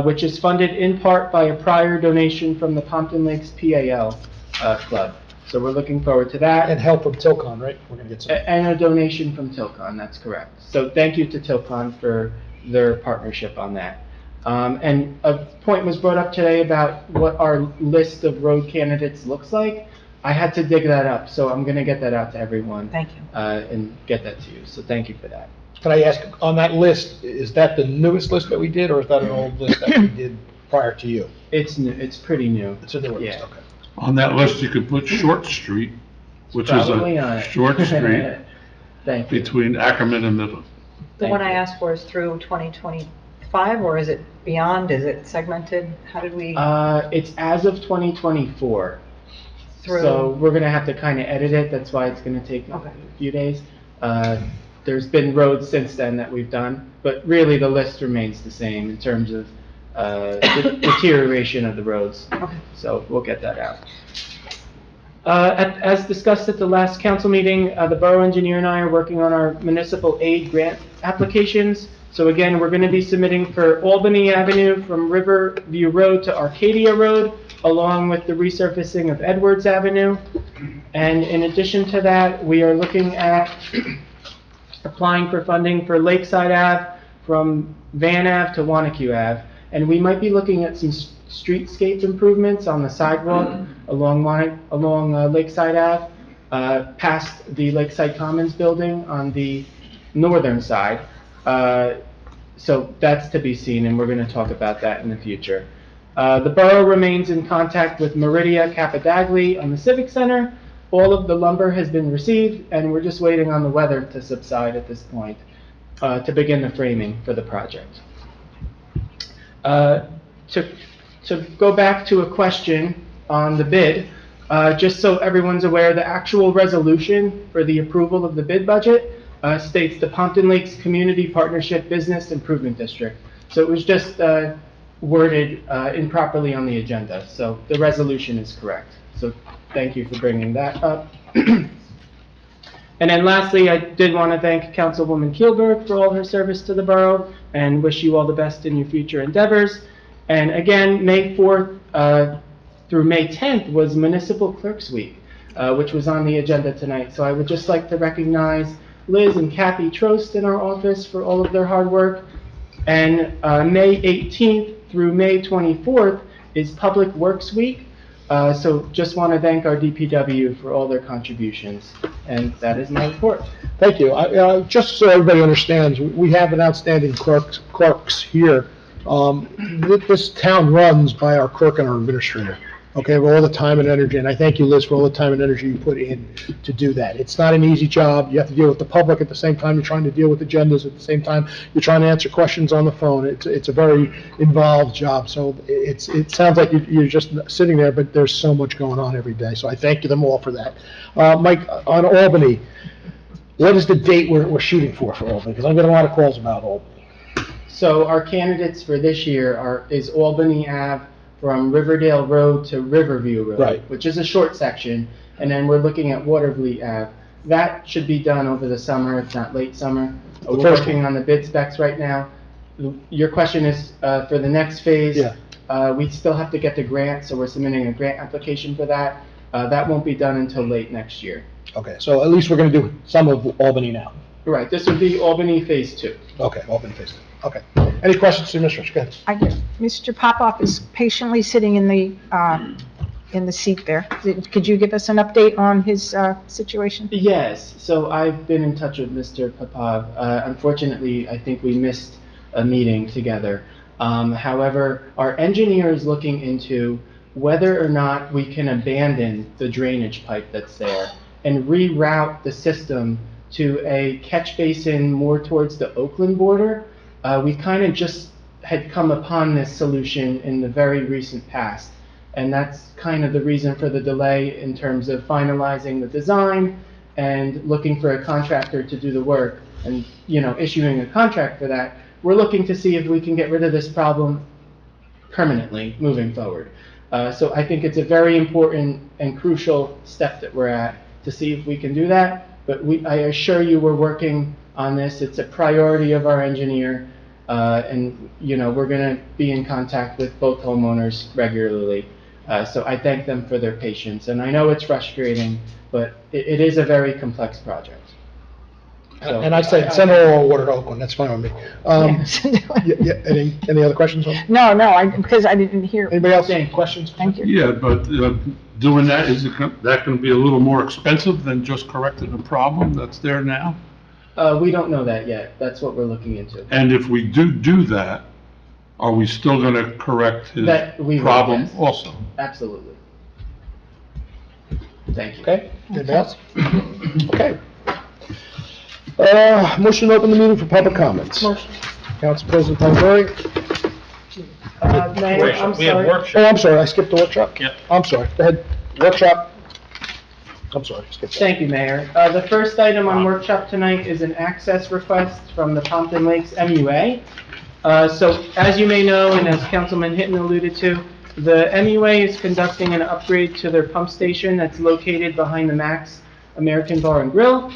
[SPEAKER 11] which is funded in part by a prior donation from the Pompton Lakes PAL Club. So we're looking forward to that.
[SPEAKER 1] And help from Tilcon, right? We're going to get some.
[SPEAKER 11] And a donation from Tilcon, that's correct. So thank you to Tilcon for their partnership on that. And a point was brought up today about what our list of road candidates looks like. I had to dig that up, so I'm going to get that out to everyone.
[SPEAKER 12] Thank you.
[SPEAKER 11] And get that to you, so thank you for that.
[SPEAKER 1] Can I ask, on that list, is that the newest list that we did, or is that an old list that we did prior to you?
[SPEAKER 11] It's new, it's pretty new.
[SPEAKER 1] It's a new list,
[SPEAKER 11] Yeah.
[SPEAKER 1] okay.
[SPEAKER 6] On that list, you could put Short Street, which is
[SPEAKER 11] Probably on
[SPEAKER 6] a
[SPEAKER 11] it.
[SPEAKER 6] short street.
[SPEAKER 11] Thank you.
[SPEAKER 6] between Ackerman and Midland.
[SPEAKER 12] The one I asked for is through 2025, or is it beyond? Is it segmented? How did we,
[SPEAKER 11] It's as of 2024.
[SPEAKER 12] through?
[SPEAKER 11] So we're gonna have to kind of edit it, that's why it's gonna take a
[SPEAKER 12] Okay.
[SPEAKER 11] few days. There's been roads since then that we've done, but really the list remains the same in terms of the deterioration of the roads.
[SPEAKER 12] Okay.
[SPEAKER 11] So we'll get that out. As discussed at the last council meeting, the borough engineer and I are working on our municipal aid grant applications. So again, we're going to be submitting for Albany Avenue from Riverview Road to Arcadia Road, along with the resurfacing of Edwards Avenue. And in addition to that, we are looking at applying for funding for Lakeside Ave from Van Ave to Wanacue Ave. And we might be looking at some streetscape improvements on the sidewalk along Lakeside Ave, past the Lakeside Commons building on the northern side. So that's to be seen, and we're going to talk about that in the future. The borough remains in contact with Meridia Capadagli on the Civic Center. All of the lumber has been received, and we're just waiting on the weather to subside at this point to begin the framing for the project. To go back to a question on the bid, just so everyone's aware, the actual resolution for the approval of the bid budget states the Pompton Lakes Community Partnership Business Improvement District. So it was just worded improperly on the agenda. So the resolution is correct. So thank you for bringing that up. And then lastly, I did want to thank Councilwoman Kielberg for all her service to the borough and wish you all the best in your future endeavors. And again, May 4th through May 10th was Municipal Clerks Week, which was on the agenda tonight. So I would just like to recognize Liz and Kathy Trost in our office for all of their hard work. And May 18th through May 24th is Public Works Week. So just want to thank our DPW for all their contributions. And that is my report.
[SPEAKER 1] Thank you. Just so everybody understands, we have an outstanding clerks here. This town runs by our clerk and our administrator, okay, with all the time and energy, and I thank you, Liz, for all the time and energy you put in to do that. It's not an easy job. You have to deal with the public at the same time you're trying to deal with agendas, at the same time you're trying to answer questions on the phone. It's a very involved job, so it sounds like you're just sitting there, but there's so much going on every day, so I thank them all for that. Mike, on Albany, what is the date we're shooting for Albany? Because I'm getting a lot of calls about Albany.
[SPEAKER 11] So our candidates for this year is Albany Ave from Riverdale Road to Riverview Road,
[SPEAKER 1] Right.
[SPEAKER 11] which is a short section, and then we're looking at Watervliet Ave. That should be done over the summer, if not late summer. We're working on the bid specs right now. Your question is for the next phase.
[SPEAKER 1] Yeah.
[SPEAKER 11] We still have to get the grant, so we're submitting a grant application for that. That won't be done until late next year.
[SPEAKER 1] Okay, so at least we're going to do some of Albany now.
[SPEAKER 11] Right, this would be Albany Phase 2.
[SPEAKER 1] Okay, Albany Phase 2. Okay. Any questions to Mr. Scott?
[SPEAKER 8] I do. Mr. Popoff is patiently sitting in the seat there. Could you give us an update on his situation?
[SPEAKER 11] Yes, so I've been in touch with Mr. Popov. Unfortunately, I think we missed a meeting together. However, our engineer is looking into whether or not we can abandon the drainage pipe that's there and reroute the system to a catch basin more towards the Oakland border. We kind of just had come upon this solution in the very recent past, and that's kind of the reason for the delay in terms of finalizing the design and looking for a contractor to do the work and, issuing a contract for that. We're looking to see if we can get rid of this problem permanently moving forward. So I think it's a very important and crucial step that we're at to see if we can do that. But I assure you we're working on this. It's a priority of our engineer. And, we're going to be in contact with both homeowners regularly. So I thank them for their patience. And I know it's frustrating, but it is a very complex project. So,
[SPEAKER 1] And I say send all our water to Oakland, that's fine with me. Any other questions?
[SPEAKER 8] No, because I didn't hear.
[SPEAKER 1] Anybody else, any questions?
[SPEAKER 8] Thank you.
[SPEAKER 6] Yeah, but doing that, is that going to be a little more expensive than just correcting a problem that's there now?
[SPEAKER 11] We don't know that yet. That's what we're looking into.
[SPEAKER 6] And if we do that, are we still going to correct his problem
[SPEAKER 11] yes.
[SPEAKER 6] also?
[SPEAKER 11] Absolutely. Thank you.
[SPEAKER 1] Okay, anybody else? Okay. Motion to open the meeting for public comments.
[SPEAKER 12] Motion.
[SPEAKER 1] Council President Bangori.
[SPEAKER 11] Mayor, I'm
[SPEAKER 7] We have
[SPEAKER 11] sorry.
[SPEAKER 7] workshop.
[SPEAKER 1] Oh, I'm sorry, I skipped the workshop?
[SPEAKER 7] Yep.
[SPEAKER 1] I'm sorry, go ahead. Workshop. I'm sorry, skipped that.
[SPEAKER 11] Thank you, Mayor. The first item on workshop tonight is an access request from the Pompton Lakes MUA. So as you may know, and as Councilman Hinton alluded to, the MUA is conducting an upgrade to their pump station that's located behind the Max American Bar and Grill.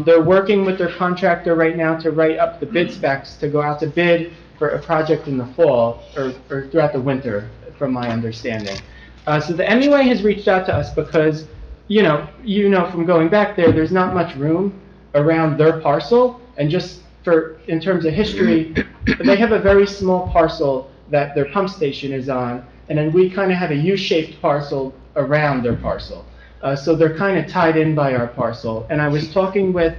[SPEAKER 11] They're working with their contractor right now to write up the bid specs to go out to bid for a project in the fall, or throughout the winter, from my understanding. So the MUA has reached out to us because, you know from going back there, there's not much room around their parcel, and just in terms of history, they have a very small parcel that their pump station is on, and then we kind of have a U-shaped parcel around their parcel. So they're kind of tied in by our parcel. And I was talking with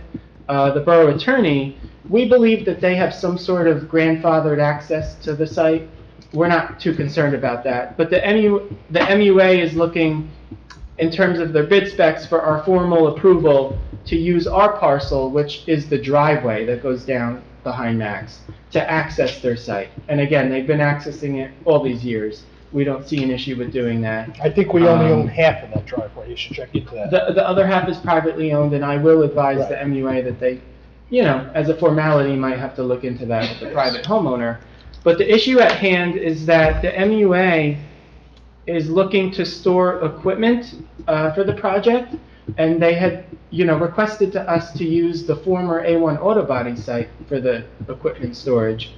[SPEAKER 11] the borough attorney. We believe that they have some sort of grandfathered access to the site. We're not too concerned about that. But the MUA is looking, in terms of their bid specs, for our formal approval to use our parcel, which is the driveway that goes down behind Max, to access their site. And again, they've been accessing it all these years. We don't see an issue with doing that.
[SPEAKER 1] I think we only own half of that driveway, you should check into that.
[SPEAKER 11] The other half is privately owned, and I will advise the MUA that they, as a formality, might have to look into that with the private homeowner. But the issue at hand is that the MUA is looking to store equipment for the project, and they had, requested to us to use the former A1 Auto Body site for the equipment storage.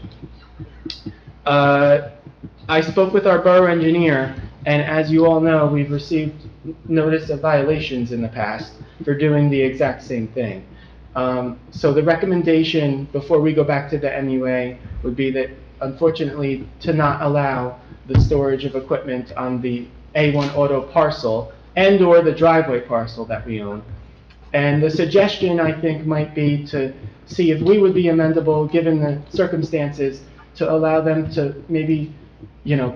[SPEAKER 11] I spoke with our borough engineer, and as you all know, we've received notice of violations in the past for doing the exact same thing. So the recommendation before we go back to the MUA would be that, unfortunately, to not allow the storage of equipment on the A1 Auto parcel and/or the driveway parcel that we own. And the suggestion, I think, might be to see if we would be amendable, given the circumstances, to allow them to maybe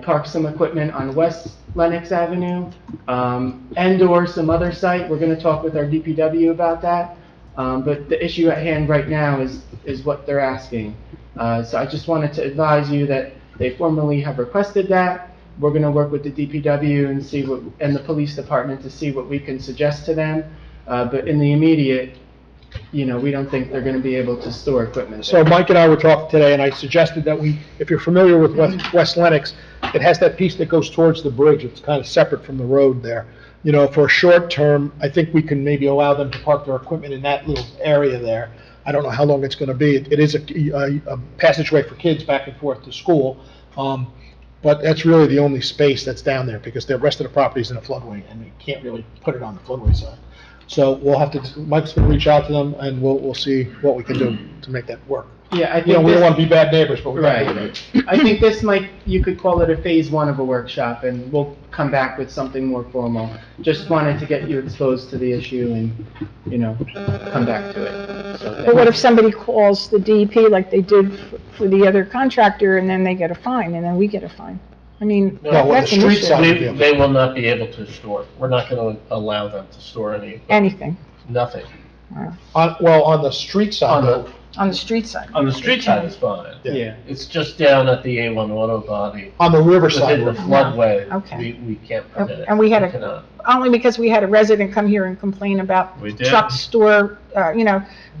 [SPEAKER 11] park some equipment on West Lenox Avenue, and/or some other site. We're going to talk with our DPW about that. But the issue at hand right now is what they're asking. So I just wanted to advise you that they formally have requested that. We're going to work with the DPW and the police department to see what we can suggest to them. But in the immediate, we don't think they're going to be able to store equipment
[SPEAKER 1] So
[SPEAKER 11] there.
[SPEAKER 1] Mike and I were talking today, and I suggested that if you're familiar with West Lenox, it has that piece that goes towards the bridge. It's kind of separate from the road there. For a short term, I think we can maybe allow them to park their equipment in that little area there. I don't know how long it's going to be. It is a passageway for kids back and forth to school. But that's really the only space that's down there, because the rest of the property is in a floodway, and you can't really put it on the floodway side. So Mike's going to reach out to them, and we'll see what we can do to make that work.
[SPEAKER 11] Yeah, I think
[SPEAKER 1] We don't
[SPEAKER 11] this-
[SPEAKER 1] want to be bad neighbors, but we got to be
[SPEAKER 11] Right. I think this you could call it a phase 1 of a workshop, and we'll come back with something more formal. Just wanted to get you exposed to the issue and, come back to it. So
[SPEAKER 8] But what if somebody calls the DEP like they did for the other contractor, and then they get a fine, and then we get a fine? I mean,
[SPEAKER 1] No, on the
[SPEAKER 8] that's an
[SPEAKER 1] street
[SPEAKER 8] issue.
[SPEAKER 1] side.
[SPEAKER 7] They will not be able to store. We're not going to allow them to store
[SPEAKER 8] Anything,
[SPEAKER 7] nothing.
[SPEAKER 1] On the street side, though,
[SPEAKER 8] on the street side.
[SPEAKER 7] On the street side, it's fine.
[SPEAKER 11] Yeah.
[SPEAKER 7] It's just down at the A1 Auto Body.
[SPEAKER 1] on the riverside.
[SPEAKER 7] Within the floodway,
[SPEAKER 8] Okay.
[SPEAKER 7] we can't permit it.
[SPEAKER 8] And we had
[SPEAKER 7] We cannot.
[SPEAKER 8] only because we had a resident come here and complain about
[SPEAKER 7] We did.
[SPEAKER 8] truck store,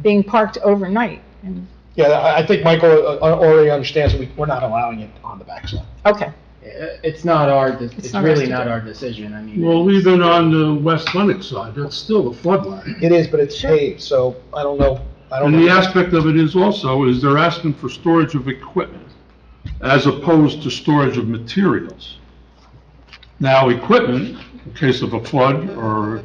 [SPEAKER 8] being parked overnight. And-
[SPEAKER 1] Yeah, I think Michael already understands that we're not allowing it on the backside.
[SPEAKER 8] Okay,
[SPEAKER 11] It's not it's
[SPEAKER 8] not
[SPEAKER 11] really
[SPEAKER 8] ours to
[SPEAKER 11] not
[SPEAKER 8] do.
[SPEAKER 11] our decision. I mean.
[SPEAKER 6] Well, even on the West Lenox side, that's still a floodway.
[SPEAKER 1] It is, but it's paved, so I don't know.
[SPEAKER 6] And the aspect of it is they're asking for storage of equipment as opposed to storage of materials. Now, equipment, in case of a flood or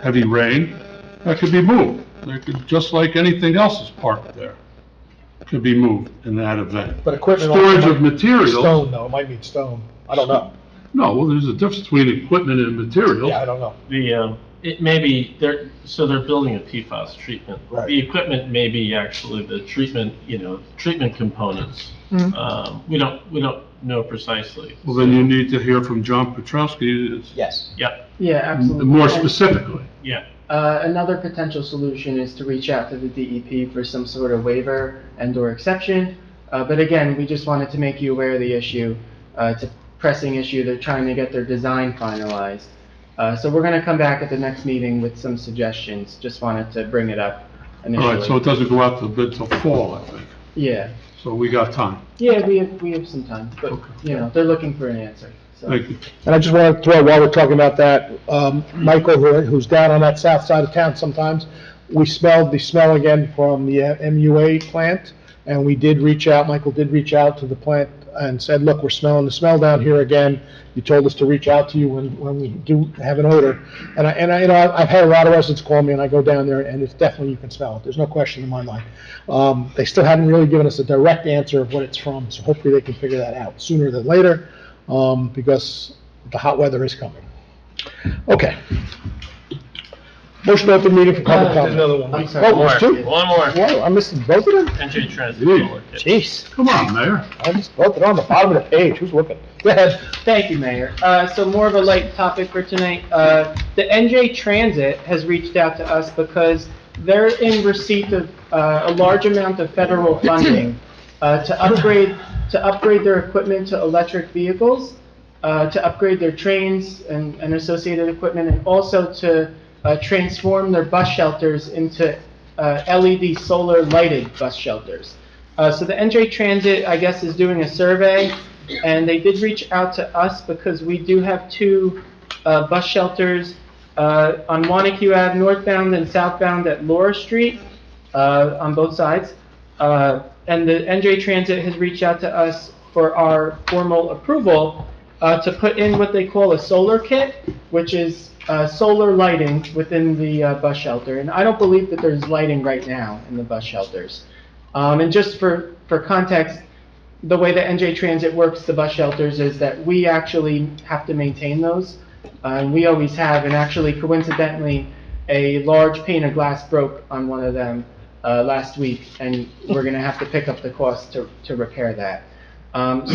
[SPEAKER 6] heavy rain, that could be moved. They could, just like anything else is parked there, could be moved in that event.
[SPEAKER 1] But equipment.
[SPEAKER 6] Storage of
[SPEAKER 1] might-
[SPEAKER 6] materials.
[SPEAKER 1] Stone, though, it might mean stone. I don't know.
[SPEAKER 6] No, well, there's a difference between equipment and materials.
[SPEAKER 1] Yeah, I don't know.
[SPEAKER 7] It may be, they're building a PFAS treatment.
[SPEAKER 1] Right.
[SPEAKER 7] The equipment may be actually the treatment, treatment components. We don't know precisely.
[SPEAKER 6] Well, then you need to hear from John Petrowski,
[SPEAKER 1] Yes.
[SPEAKER 7] Yep,
[SPEAKER 11] Yeah, absolutely.
[SPEAKER 6] more specifically.
[SPEAKER 7] yeah.
[SPEAKER 11] Another potential solution is to reach out to the DEP for some sort of waiver and/or exception. But again, we just wanted to make you aware of the issue. It's a pressing issue. They're trying to get their design finalized. So we're going to come back at the next meeting with some suggestions. Just wanted to bring it up initially.
[SPEAKER 6] All right, so it doesn't go out to bid till fall, I think.
[SPEAKER 11] Yeah.
[SPEAKER 6] So we got time.
[SPEAKER 11] Yeah, we have some time, but, you know, they're looking for an answer. So.
[SPEAKER 6] Thank you.
[SPEAKER 1] And I just want to throw, while we're talking about that, Michael, who's down on that south side of town sometimes, we smelled the smell again from the MUA plant, and we did reach out, Michael did reach out to the plant and said, look, we're smelling the smell down here again. You told us to reach out to you when we do have an odor. And I've had a lot of residents call me, and I go down there, and it's definitely, you can smell it. There's no question in my mind. They still haven't really given us a direct answer of what it's from, so hopefully they can figure that out sooner than later, because the hot weather is coming. Okay. Motion to open meeting for public comment.
[SPEAKER 13] Another one.
[SPEAKER 11] I'm sorry.
[SPEAKER 1] Oh, there's two?
[SPEAKER 7] One more.
[SPEAKER 1] Whoa, I missed both of them?
[SPEAKER 7] NJ Transit.
[SPEAKER 1] Jeez.
[SPEAKER 6] Come on, Mayor.
[SPEAKER 1] I missed both. They're on the bottom of the page. Who's looking? Go ahead.
[SPEAKER 11] Thank you, Mayor. So more of a light topic for tonight. The NJ Transit has reached out to us because they're in receipt of a large amount of federal funding to upgrade their equipment to electric vehicles, to upgrade their trains and associated equipment, and also to transform their bus shelters into LED solar lighted bus shelters. So the NJ Transit, I guess, is doing a survey, and they did reach out to us because we do have two bus shelters on Wanacue Ave northbound and southbound at Laura Street on both sides. And the NJ Transit has reached out to us for our formal approval to put in what they call a solar kit, which is solar lighting within the bus shelter. And I don't believe that there's lighting right now in the bus shelters. And just for context, the way that NJ Transit works the bus shelters is that we actually have to maintain those. And we always have, and actually coincidentally, a large pane of glass broke on one of them last week, and we're going to have to pick up the cost to repair that.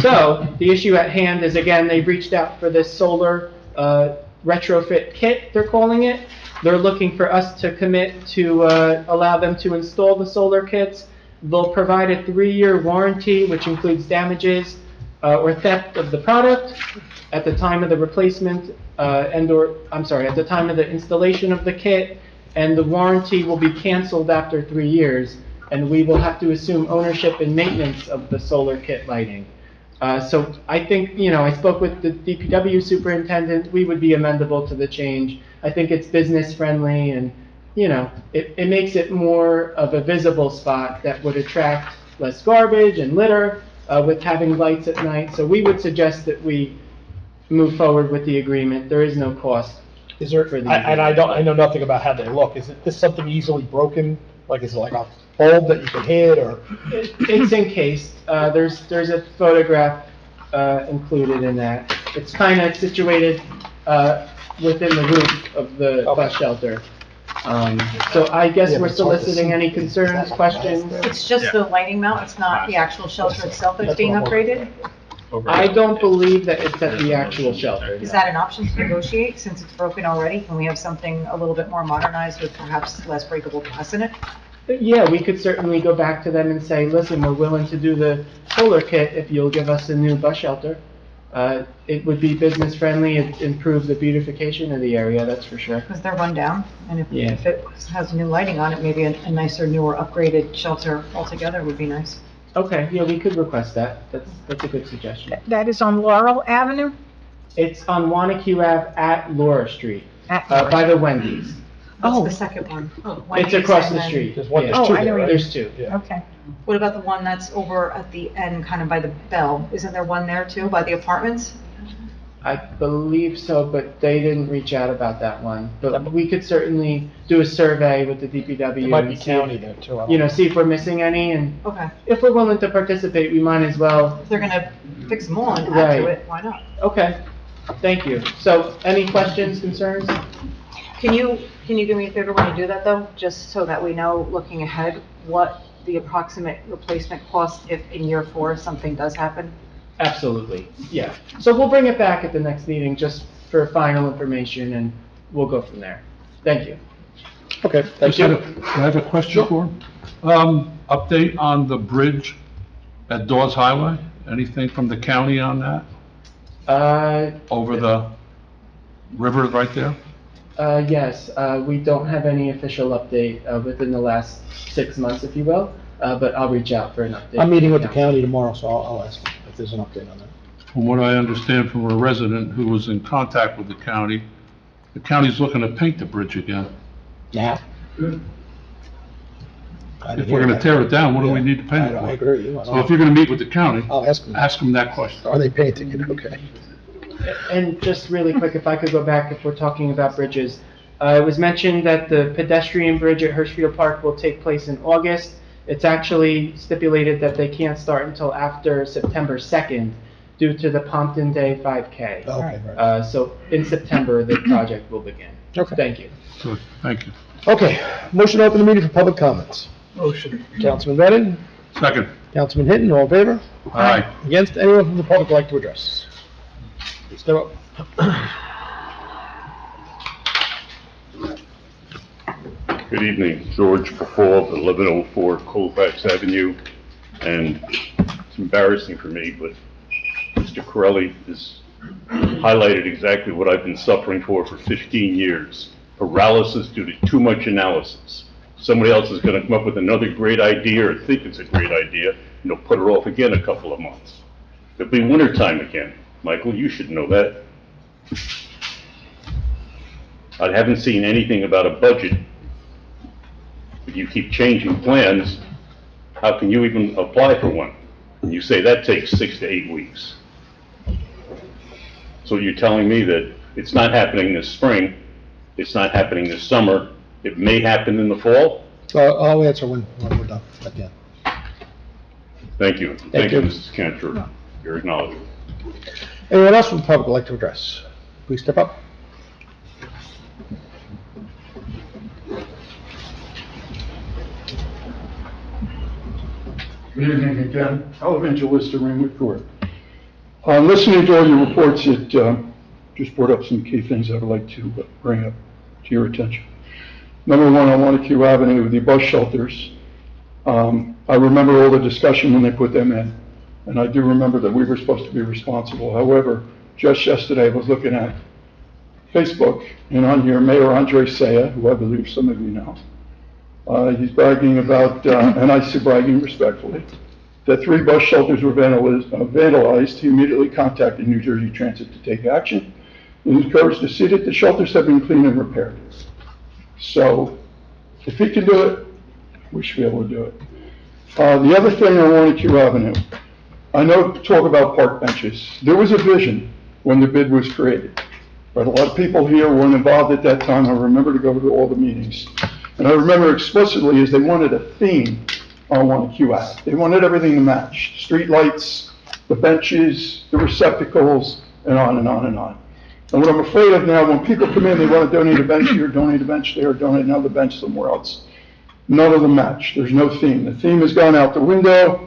[SPEAKER 11] So the issue at hand is, again, they've reached out for this solar retrofit kit, they're calling it. They're looking for us to commit to allow them to install the solar kits. They'll provide a 3-year warranty, which includes damages or theft of the product at the time of the replacement at the time of the installation of the kit, and the warranty will be canceled after 3 years, and we will have to assume ownership and maintenance of the solar kit lighting. So I think, I spoke with the DPW superintendent. We would be amendable to the change. I think it's business friendly, and, it makes it more of a visible spot that would attract less garbage and litter with having lights at night. So we would suggest that we move forward with the agreement. There is no cost.
[SPEAKER 1] Is there,
[SPEAKER 11] for the
[SPEAKER 1] I know nothing about how they look. Is this something easily broken? Like, is it like a bulb that you can hit, or?
[SPEAKER 11] It's encased. There's a photograph included in that. It's kind of situated within the roof of the bus shelter. So I guess we're soliciting any concerns, questions.
[SPEAKER 12] It's just the lighting mount, it's not the actual shelter itself that's being upgraded?
[SPEAKER 11] I don't believe that it's at the actual shelter.
[SPEAKER 12] Is that an option to negotiate, since it's broken already? Can we have something a little bit more modernized with perhaps less breakable glass in it?
[SPEAKER 11] Yeah, we could certainly go back to them and say, listen, we're willing to do the solar kit if you'll give us a new bus shelter. It would be business friendly, it'd improve the beautification of the area, that's for sure.
[SPEAKER 12] Because they're run down, and if
[SPEAKER 11] Yeah.
[SPEAKER 12] it has new lighting on it, maybe a nicer, newer, upgraded shelter altogether would be nice.
[SPEAKER 11] Okay, yeah, we could request that. That's a good suggestion.
[SPEAKER 8] That is on Laurel Avenue?
[SPEAKER 11] It's on Wanacue Ave at Laura Street,
[SPEAKER 8] At
[SPEAKER 11] by the Wendy's.
[SPEAKER 12] Oh, the second one.
[SPEAKER 11] It's across the street.
[SPEAKER 1] There's one,
[SPEAKER 11] Yeah.
[SPEAKER 1] there's two
[SPEAKER 8] Oh, I know
[SPEAKER 1] there,
[SPEAKER 8] what
[SPEAKER 1] right?
[SPEAKER 11] There's two.
[SPEAKER 1] Yeah.
[SPEAKER 8] Okay.
[SPEAKER 12] What about the one that's over at the end, kind of by the bell? Isn't there one there too, by the apartments?
[SPEAKER 11] I believe so, but they didn't reach out about that one. But we could certainly do a survey with the DPW.
[SPEAKER 1] It might be
[SPEAKER 11] and see
[SPEAKER 1] county
[SPEAKER 11] if-
[SPEAKER 1] there too. I don't know.
[SPEAKER 11] see if we're missing any, and
[SPEAKER 12] Okay.
[SPEAKER 11] if we're willing to participate, we might as well.
[SPEAKER 12] If they're gonna fix them all and add to
[SPEAKER 11] Right.
[SPEAKER 12] it, why not?
[SPEAKER 11] Okay, thank you. So, any questions, concerns?
[SPEAKER 12] Can you do me a favor when you do that though, just so that we know, looking ahead, what the approximate replacement cost if in year 4 something does happen?
[SPEAKER 11] Absolutely, yeah. So we'll bring it back at the next meeting just for final information, and we'll go from there. Thank you.
[SPEAKER 1] Okay, thank
[SPEAKER 6] Just had
[SPEAKER 1] you.
[SPEAKER 6] I have a question for him. Update on the bridge at Dawes Highway? Anything from the county on that? Over the river right there?
[SPEAKER 11] Yes, we don't have any official update within the last 6 months, if you will, but I'll reach out for an update.
[SPEAKER 1] I'm meeting with the county tomorrow, so I'll ask them if there's an update on that.
[SPEAKER 6] From what I understand from a resident who was in contact with the county's looking to paint the bridge again.
[SPEAKER 1] Yeah.
[SPEAKER 6] If we're gonna tear it down, what do we need to paint it for?
[SPEAKER 1] I agree.
[SPEAKER 6] So if you're gonna meet with the county,
[SPEAKER 1] I'll ask them.
[SPEAKER 6] that question.
[SPEAKER 1] Are they painting it? Okay.
[SPEAKER 11] And just really quick, if I could go back, if we're talking about bridges, it was mentioned that the pedestrian bridge at Hirschfield Park will take place in August. It's actually stipulated that they can't start until after September 2nd due to the Pompton Day 5K.
[SPEAKER 1] Okay, right.
[SPEAKER 11] So in September, the project will begin.
[SPEAKER 1] Okay.
[SPEAKER 11] Thank you.
[SPEAKER 6] Good, thank you.
[SPEAKER 1] Okay, motion to open the meeting for public comments.
[SPEAKER 13] Motion.
[SPEAKER 1] Councilman Brennan,
[SPEAKER 6] Second.
[SPEAKER 1] Councilman Hinton, all in favor?
[SPEAKER 6] Aye.
[SPEAKER 1] Against, anyone from the public like to address? Please step up.
[SPEAKER 14] Good evening, George Pafall, 1104 Colfax Avenue, and it's embarrassing for me, but Mr. Corelli has highlighted exactly what I've been suffering for 15 years. Paralysis due to too much analysis. Somebody else is going to come up with another great idea or think it's a great idea, and they'll put it off again a couple of months. It'll be wintertime again. Michael, you should know that. I haven't seen anything about a budget. If you keep changing plans, how can you even apply for one? And you say that takes 6 to 8 weeks. So you're telling me that it's not happening this spring, it's not happening this summer, it may happen in the fall?
[SPEAKER 1] I'll answer when we're done, again.
[SPEAKER 14] Thank you.
[SPEAKER 1] Thank you.
[SPEAKER 14] Mrs. Cantor, your acknowledgement.
[SPEAKER 1] Anyone else from the public like to address? Please step up.
[SPEAKER 10] Good evening again. Televangelista Ringwood Court. Listening to all your reports, it just brought up some key things I would like to bring up to your attention. Number one, on Montague Avenue, the bus shelters. I remember all the discussion when they put them in, and I do remember that we were supposed to be responsible. However, just yesterday I was looking at Facebook, and on here, Mayor Andre Saya, who I believe some of you know, he's bragging about, and I say bragging respectfully, that 3 bus shelters were vandalized. He immediately contacted New Jersey Transit to take action and encouraged to see that the shelters have been cleaned and repaired. So, if he can do it, we should be able to do it. The other thing on Montague Avenue, I know talk about park benches. There was a vision when the bid was created, but a lot of people here weren't involved at that time. I remember to go to all the meetings. And I remember explicitly is they wanted a theme on Montague Ave. They wanted everything to match. Street lights, the benches, the receptacles, and on and on and on. And what I'm afraid of now, when people come in, they want to donate a bench here, donate a bench there, donate another bench somewhere else. None of them match. There's no theme. The theme has gone out the window.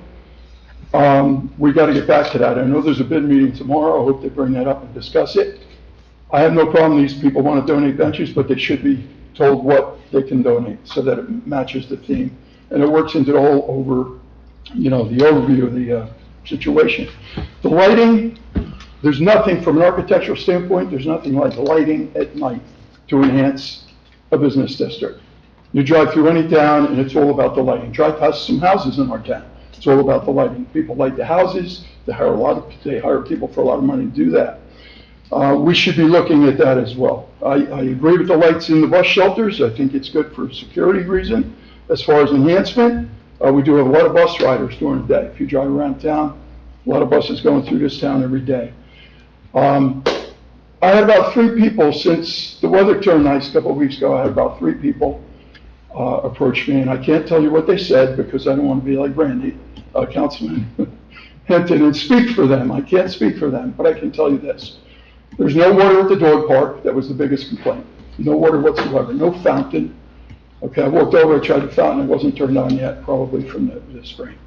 [SPEAKER 10] We got to get back to that. I know there's a bid meeting tomorrow. I hope they bring that up and discuss it. I have no problem these people want to donate benches, but they should be told what they can donate so that it matches the theme. And it works into the whole the overview of the situation. The lighting, there's nothing from an architectural standpoint, there's nothing like lighting at night to enhance a business district. You drive through any town and it's all about the lighting. Drive past some houses in our town. It's all about the lighting. People light the houses, they hire people for a lot of money to do that. We should be looking at that as well. I agree with the lights in the bus shelters. I think it's good for security reason. As far as enhancement, we do have a lot of bus riders during the day. If you drive around town, a lot of buses going through this town every day. I had about 3 people since the weather turned nice a couple of weeks ago. I had about 3 people approach me, and I can't tell you what they said because I don't want to be like Brandy, Councilman Hinton, and speak for them. I can't speak for them, but I can tell you this. There's no water at the dog park. That was the biggest complaint. No water whatsoever. No fountain. Okay, I walked over, I tried the fountain. It wasn't turned on yet, probably from the spring.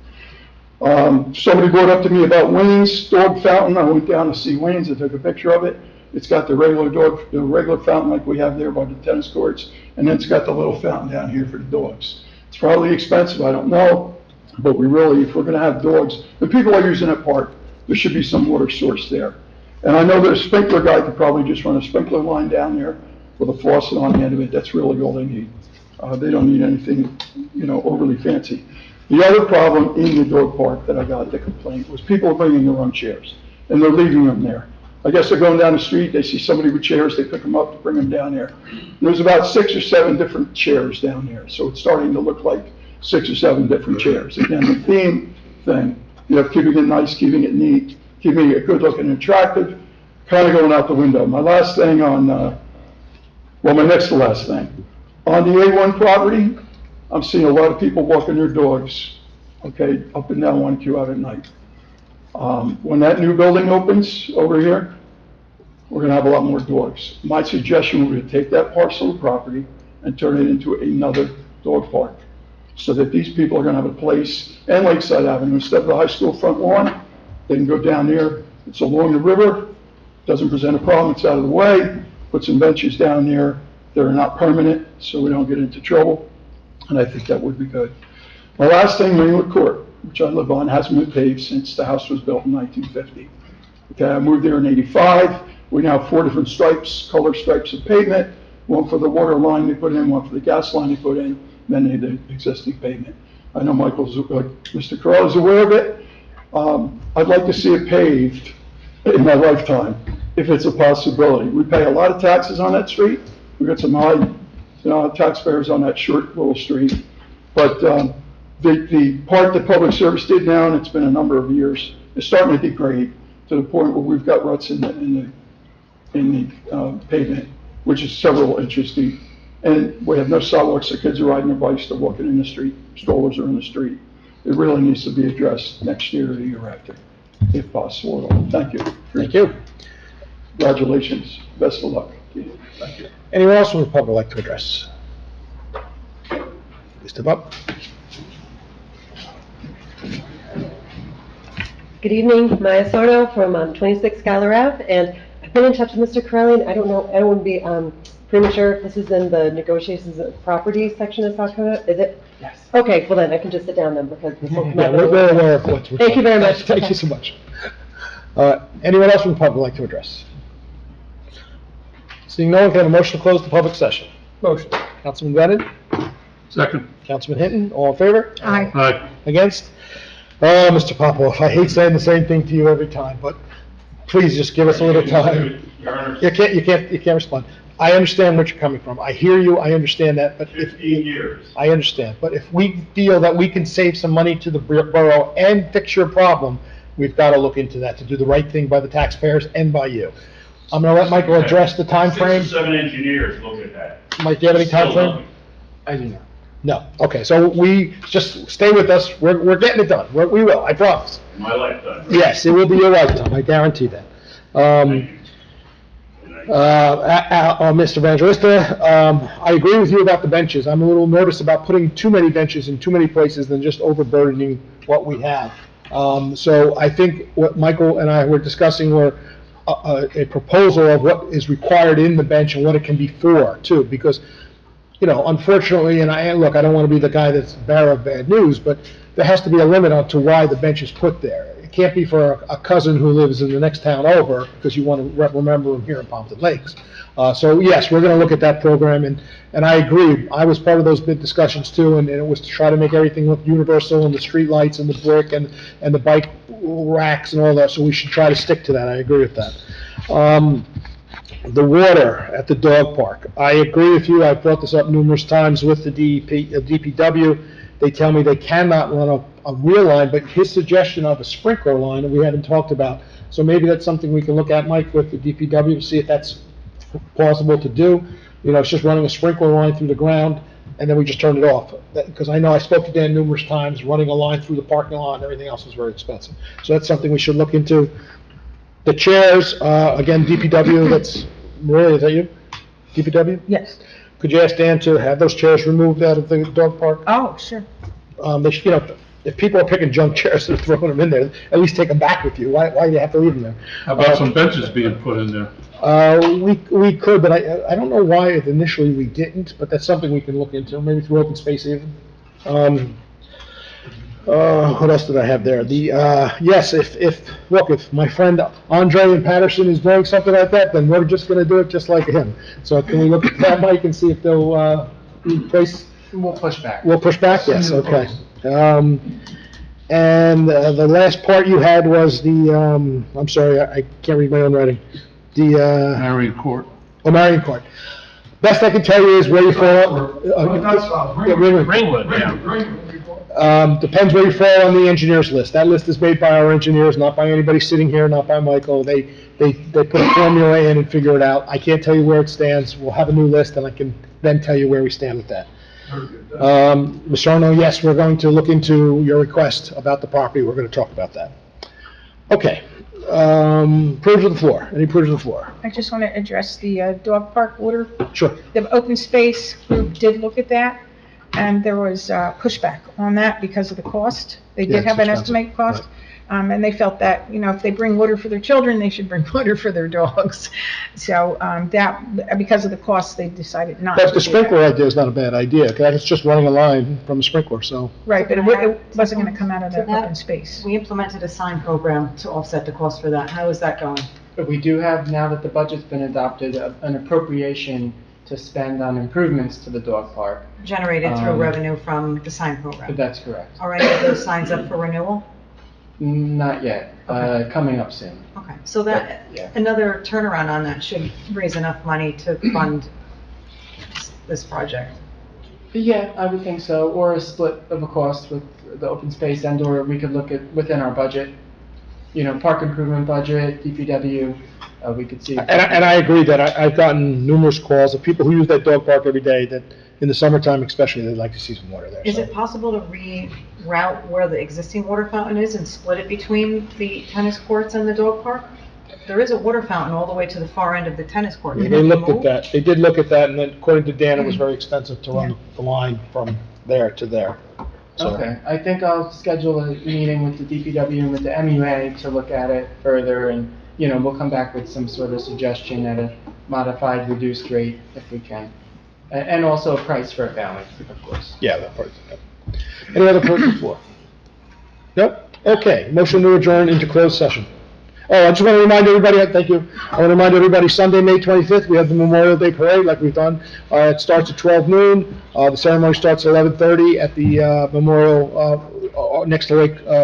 [SPEAKER 10] Somebody brought up to me about Wayne's dog fountain. I went down to see Wayne's. I took a picture of it. It's got the regular fountain like we have there by the tennis courts, and then it's got the little fountain down here for the dogs. It's probably expensive, I don't know, but we really, if we're gonna have dogs, the people are using that park, there should be some water source there. And I know that a sprinkler guy could probably just run a sprinkler line down there with a faucet on the end of it, that's really all they need. They don't need anything, overly fancy. The other problem in the dog park that I got the complaint was people are bringing their own chairs, and they're leaving them there. I guess they're going down the street, they see somebody with chairs, they pick them up to bring them down there. There's about 6 or 7 different chairs down there, so it's starting to look like 6 or 7 different chairs. Again, the theme thing, keeping it nice, keeping it neat, keeping it good looking and attractive, kind of going out the window. My last thing on, my next to last thing. On the A1 property, I'm seeing a lot of people walking their dogs, okay, up and down 1Q out at night. When that new building opens over here, we're gonna have a lot more dogs. My suggestion would be to take that parcel of property and turn it into another dog park, so that these people are gonna have a place, and Lakeside Avenue, instead of the high school front lawn, they can go down there, it's along the river, doesn't present a problem, it's out of the way, put some benches down there, they're not permanent, so we don't get into trouble, and I think that would be good. My last thing, Ringwood Court, which I live on, hasn't been paved since the house was built in 1950. Okay, I moved there in '85. We now have 4 different stripes, color stripes of pavement, one for the water line they put in, one for the gas line they put in, then the existing pavement. I know Mr. Carell is aware of it. I'd like to see it paved in my lifetime, if it's a possibility. We pay a lot of taxes on that street. We've got some high taxpayers on that short little street. But the part that public service did now, and it's been a number of years, is starting to degrade to the point where we've got ruts in the pavement, which is several inches deep. And we have no sidewalks, the kids are riding their bikes, they're walking in the street, strollers are in the street. It really needs to be addressed next year or the year after, if possible. Thank you.
[SPEAKER 1] Thank you.
[SPEAKER 10] Congratulations. Best of luck. Thank you.
[SPEAKER 1] Anyone else from the public like to address? Please step up.
[SPEAKER 15] Good evening, Maya Sordo from 26 Schuyler Ave, and I've been in touch with Mr. Corelli, and I don't want to be premature if this is in the negotiations of property section of South Dakota, is it?
[SPEAKER 11] Yes.
[SPEAKER 15] Okay, well then, I can just sit down then, because.
[SPEAKER 1] Yeah, we're aware of what we're
[SPEAKER 15] Thank you very much.
[SPEAKER 1] Thank you so much. Anyone else from the public like to address? Seeing no one, can I have a motion to close the public session? Motion. Councilman Brennan?
[SPEAKER 6] Second.
[SPEAKER 1] Councilman Hinton, all in favor?
[SPEAKER 8] Aye.
[SPEAKER 6] Aye.
[SPEAKER 1] Against? Oh, Mr. Popoff, I hate saying the same thing to you every time, but please just give us a little time. You can't respond. I understand where you're coming from. I hear you, I understand that, but if.
[SPEAKER 14] 15 years.
[SPEAKER 1] I understand, but if we feel that we can save some money to the borough and fix your problem, we've got to look into that, to do the right thing by the taxpayers and by you. I'm gonna let Michael address the time frame.
[SPEAKER 14] 6 or 7 engineers look at that.
[SPEAKER 1] Mike, do you have any time
[SPEAKER 14] Still
[SPEAKER 1] frame?
[SPEAKER 14] nothing.
[SPEAKER 11] I do not.
[SPEAKER 1] No, okay, so we, just stay with us, we're getting it done, we will, I promise.
[SPEAKER 14] In my lifetime.
[SPEAKER 1] Yes, it will be your lifetime, I guarantee that. Mr. Evangelista, I agree with you about the benches. I'm a little nervous about putting too many benches in too many places than just overburdening what we have. So I think what Michael and I were discussing were a proposal of what is required in the bench and what it can be for, too, because, unfortunately, and I don't want to be the guy that's bearer of bad news, but there has to be a limit on to why the bench is put there. It can't be for a cousin who lives in the next town over, because you want to remember him here in Pompton Lakes. So yes, we're going to look at that program, and I agree. I was part of those bid discussions too, and it was to try to make everything look universal, and the street lights and the brick and the bike racks and all that, so we should try to stick to that. I agree with that. The water at the dog park. I agree with you. I've brought this up numerous times with the DPW. They tell me they cannot run a real line, but his suggestion of a sprinkler line, we haven't talked about. So maybe that's something we can look at, Mike, with the DPW to see if that's possible to do. It's just running a sprinkler line through the ground, and then we just turn it off. Because I know I spoke to Dan numerous times, running a line through the parking lot and everything else is very expensive. So that's something we should look into. The chairs, again, DPW, that's, Maria, is that you? DPW?
[SPEAKER 8] Yes.
[SPEAKER 1] Could you ask Dan to have those chairs removed out of the dog park?
[SPEAKER 8] Oh, sure.
[SPEAKER 1] They should, if people are picking junk chairs and throwing them in there, at least take them back with you. Why do you have to leave them there?
[SPEAKER 6] How about some benches being put in there?
[SPEAKER 1] We could, but I don't know why initially we didn't, but that's something we can look into, maybe through open space even. What else did I have there? Yes, if my friend Andre in Patterson is doing something like that, then we're just gonna do it just like him. So can we look at that, Mike, and see if they'll, place?
[SPEAKER 11] We'll push back.
[SPEAKER 1] We'll push back, yes, okay. And the last part you had was I'm sorry, I can't read my own writing.
[SPEAKER 6] Marion Court.
[SPEAKER 1] Oh, Marion Court. Best I can tell you is where you fall.
[SPEAKER 7] Ringwood, yeah.
[SPEAKER 1] Depends where you fall on the engineer's list. That list is made by our engineers, not by anybody sitting here, not by Michael. They put a formula in and figure it out. I can't tell you where it stands. We'll have a new list, and I can then tell you where we stand with that. Mr. Arno, yes, we're going to look into your request about the property. We're going to talk about that. Okay. Privilege of the floor. Any privilege of the floor?
[SPEAKER 8] I just want to address the dog park order.
[SPEAKER 1] Sure.
[SPEAKER 8] The open space group did look at that, and there was pushback on that because of the cost. They
[SPEAKER 1] Yeah,
[SPEAKER 8] did have
[SPEAKER 1] it's
[SPEAKER 8] an
[SPEAKER 1] expensive.
[SPEAKER 8] estimated cost, and they felt that, if they bring water for their children, they should bring water for their dogs. So because of the cost, they decided not to
[SPEAKER 1] But the
[SPEAKER 8] do that.
[SPEAKER 1] sprinkler idea is not a bad idea, because it's just running a line from a sprinkler, so.
[SPEAKER 8] Right, but it wasn't going to come out of
[SPEAKER 12] So
[SPEAKER 8] the
[SPEAKER 12] that-
[SPEAKER 8] open space.
[SPEAKER 12] We implemented a sign program to offset the cost for that. How is that going?
[SPEAKER 11] But we do have, now that the budget's been adopted, an appropriation to spend on improvements to the dog park.
[SPEAKER 12] Generated through revenue from the sign program?
[SPEAKER 11] But that's correct.
[SPEAKER 12] Are any of those signs up for renewal?
[SPEAKER 11] Not yet, coming up soon.
[SPEAKER 12] Okay, so that,
[SPEAKER 11] Yeah.
[SPEAKER 12] another turnaround on that should raise enough money to fund this project.
[SPEAKER 11] Yeah, I would think so, or a split of a cost with the open space, and/or we could look at within our budget, park improvement budget, DPW, we could see.
[SPEAKER 1] And I agree that I've gotten numerous calls of people who use that dog park every day, that in the summertime especially, they'd like to see some water there.
[SPEAKER 12] Is
[SPEAKER 1] so.
[SPEAKER 12] it possible to reroute where the existing water fountain is and split it between the tennis courts and the dog park? There is a water fountain all the way to the far end of the tennis court.
[SPEAKER 1] Yeah,
[SPEAKER 12] Can
[SPEAKER 1] they
[SPEAKER 12] it be
[SPEAKER 1] looked at
[SPEAKER 12] moved?
[SPEAKER 1] that. They did look at that, and then according to Dan, it was very expensive to run the line from there to there. So-
[SPEAKER 11] Okay, I think I'll schedule a meeting with the DPW and with the MUA to look at it further, and, we'll come back with some sort of suggestion at a modified, reduced rate if we can. And also a price for a balance, of course.
[SPEAKER 1] Yeah, that part. Any other person before? Nope. Okay, motion to adjourn into closed session. Oh, I just want to remind everybody, thank you. I want to remind everybody, Sunday, May 25th, we have the Memorial Day Parade like we've done. It starts at 12 noon. The ceremony starts at 11:30 at the memorial next to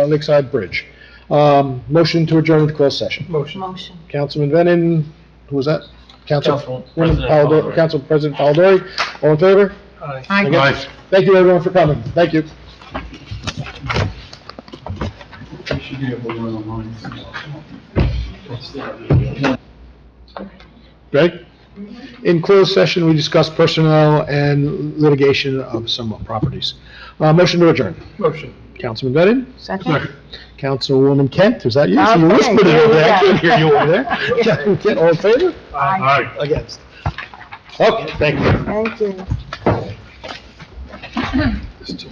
[SPEAKER 1] Lakeside Bridge. Motion to adjourn into closed session.
[SPEAKER 13] Motion.
[SPEAKER 1] Councilman Venin, who was that?
[SPEAKER 7] Council President Polidori.
[SPEAKER 1] Council President Polidori. All in favor?
[SPEAKER 13] Aye.
[SPEAKER 1] Against? Thank you, everyone, for coming. Thank you.
[SPEAKER 6] You should be able to run online.
[SPEAKER 1] Greg? In closed session, we discussed personnel and litigation of some properties. Motion to adjourn.
[SPEAKER 13] Motion.
[SPEAKER 1] Councilman Venin?
[SPEAKER 8] Second?
[SPEAKER 1] Councilwoman Kent, is that you? So you
[SPEAKER 8] Okay,
[SPEAKER 1] whispered it
[SPEAKER 8] here
[SPEAKER 1] over
[SPEAKER 8] we
[SPEAKER 1] there. I
[SPEAKER 8] go.
[SPEAKER 1] couldn't hear you over there. Councilman Kent, all in favor?
[SPEAKER 6] Aye.
[SPEAKER 1] Against? Okay, thank you.
[SPEAKER 8] Thank you.
[SPEAKER 1] This too.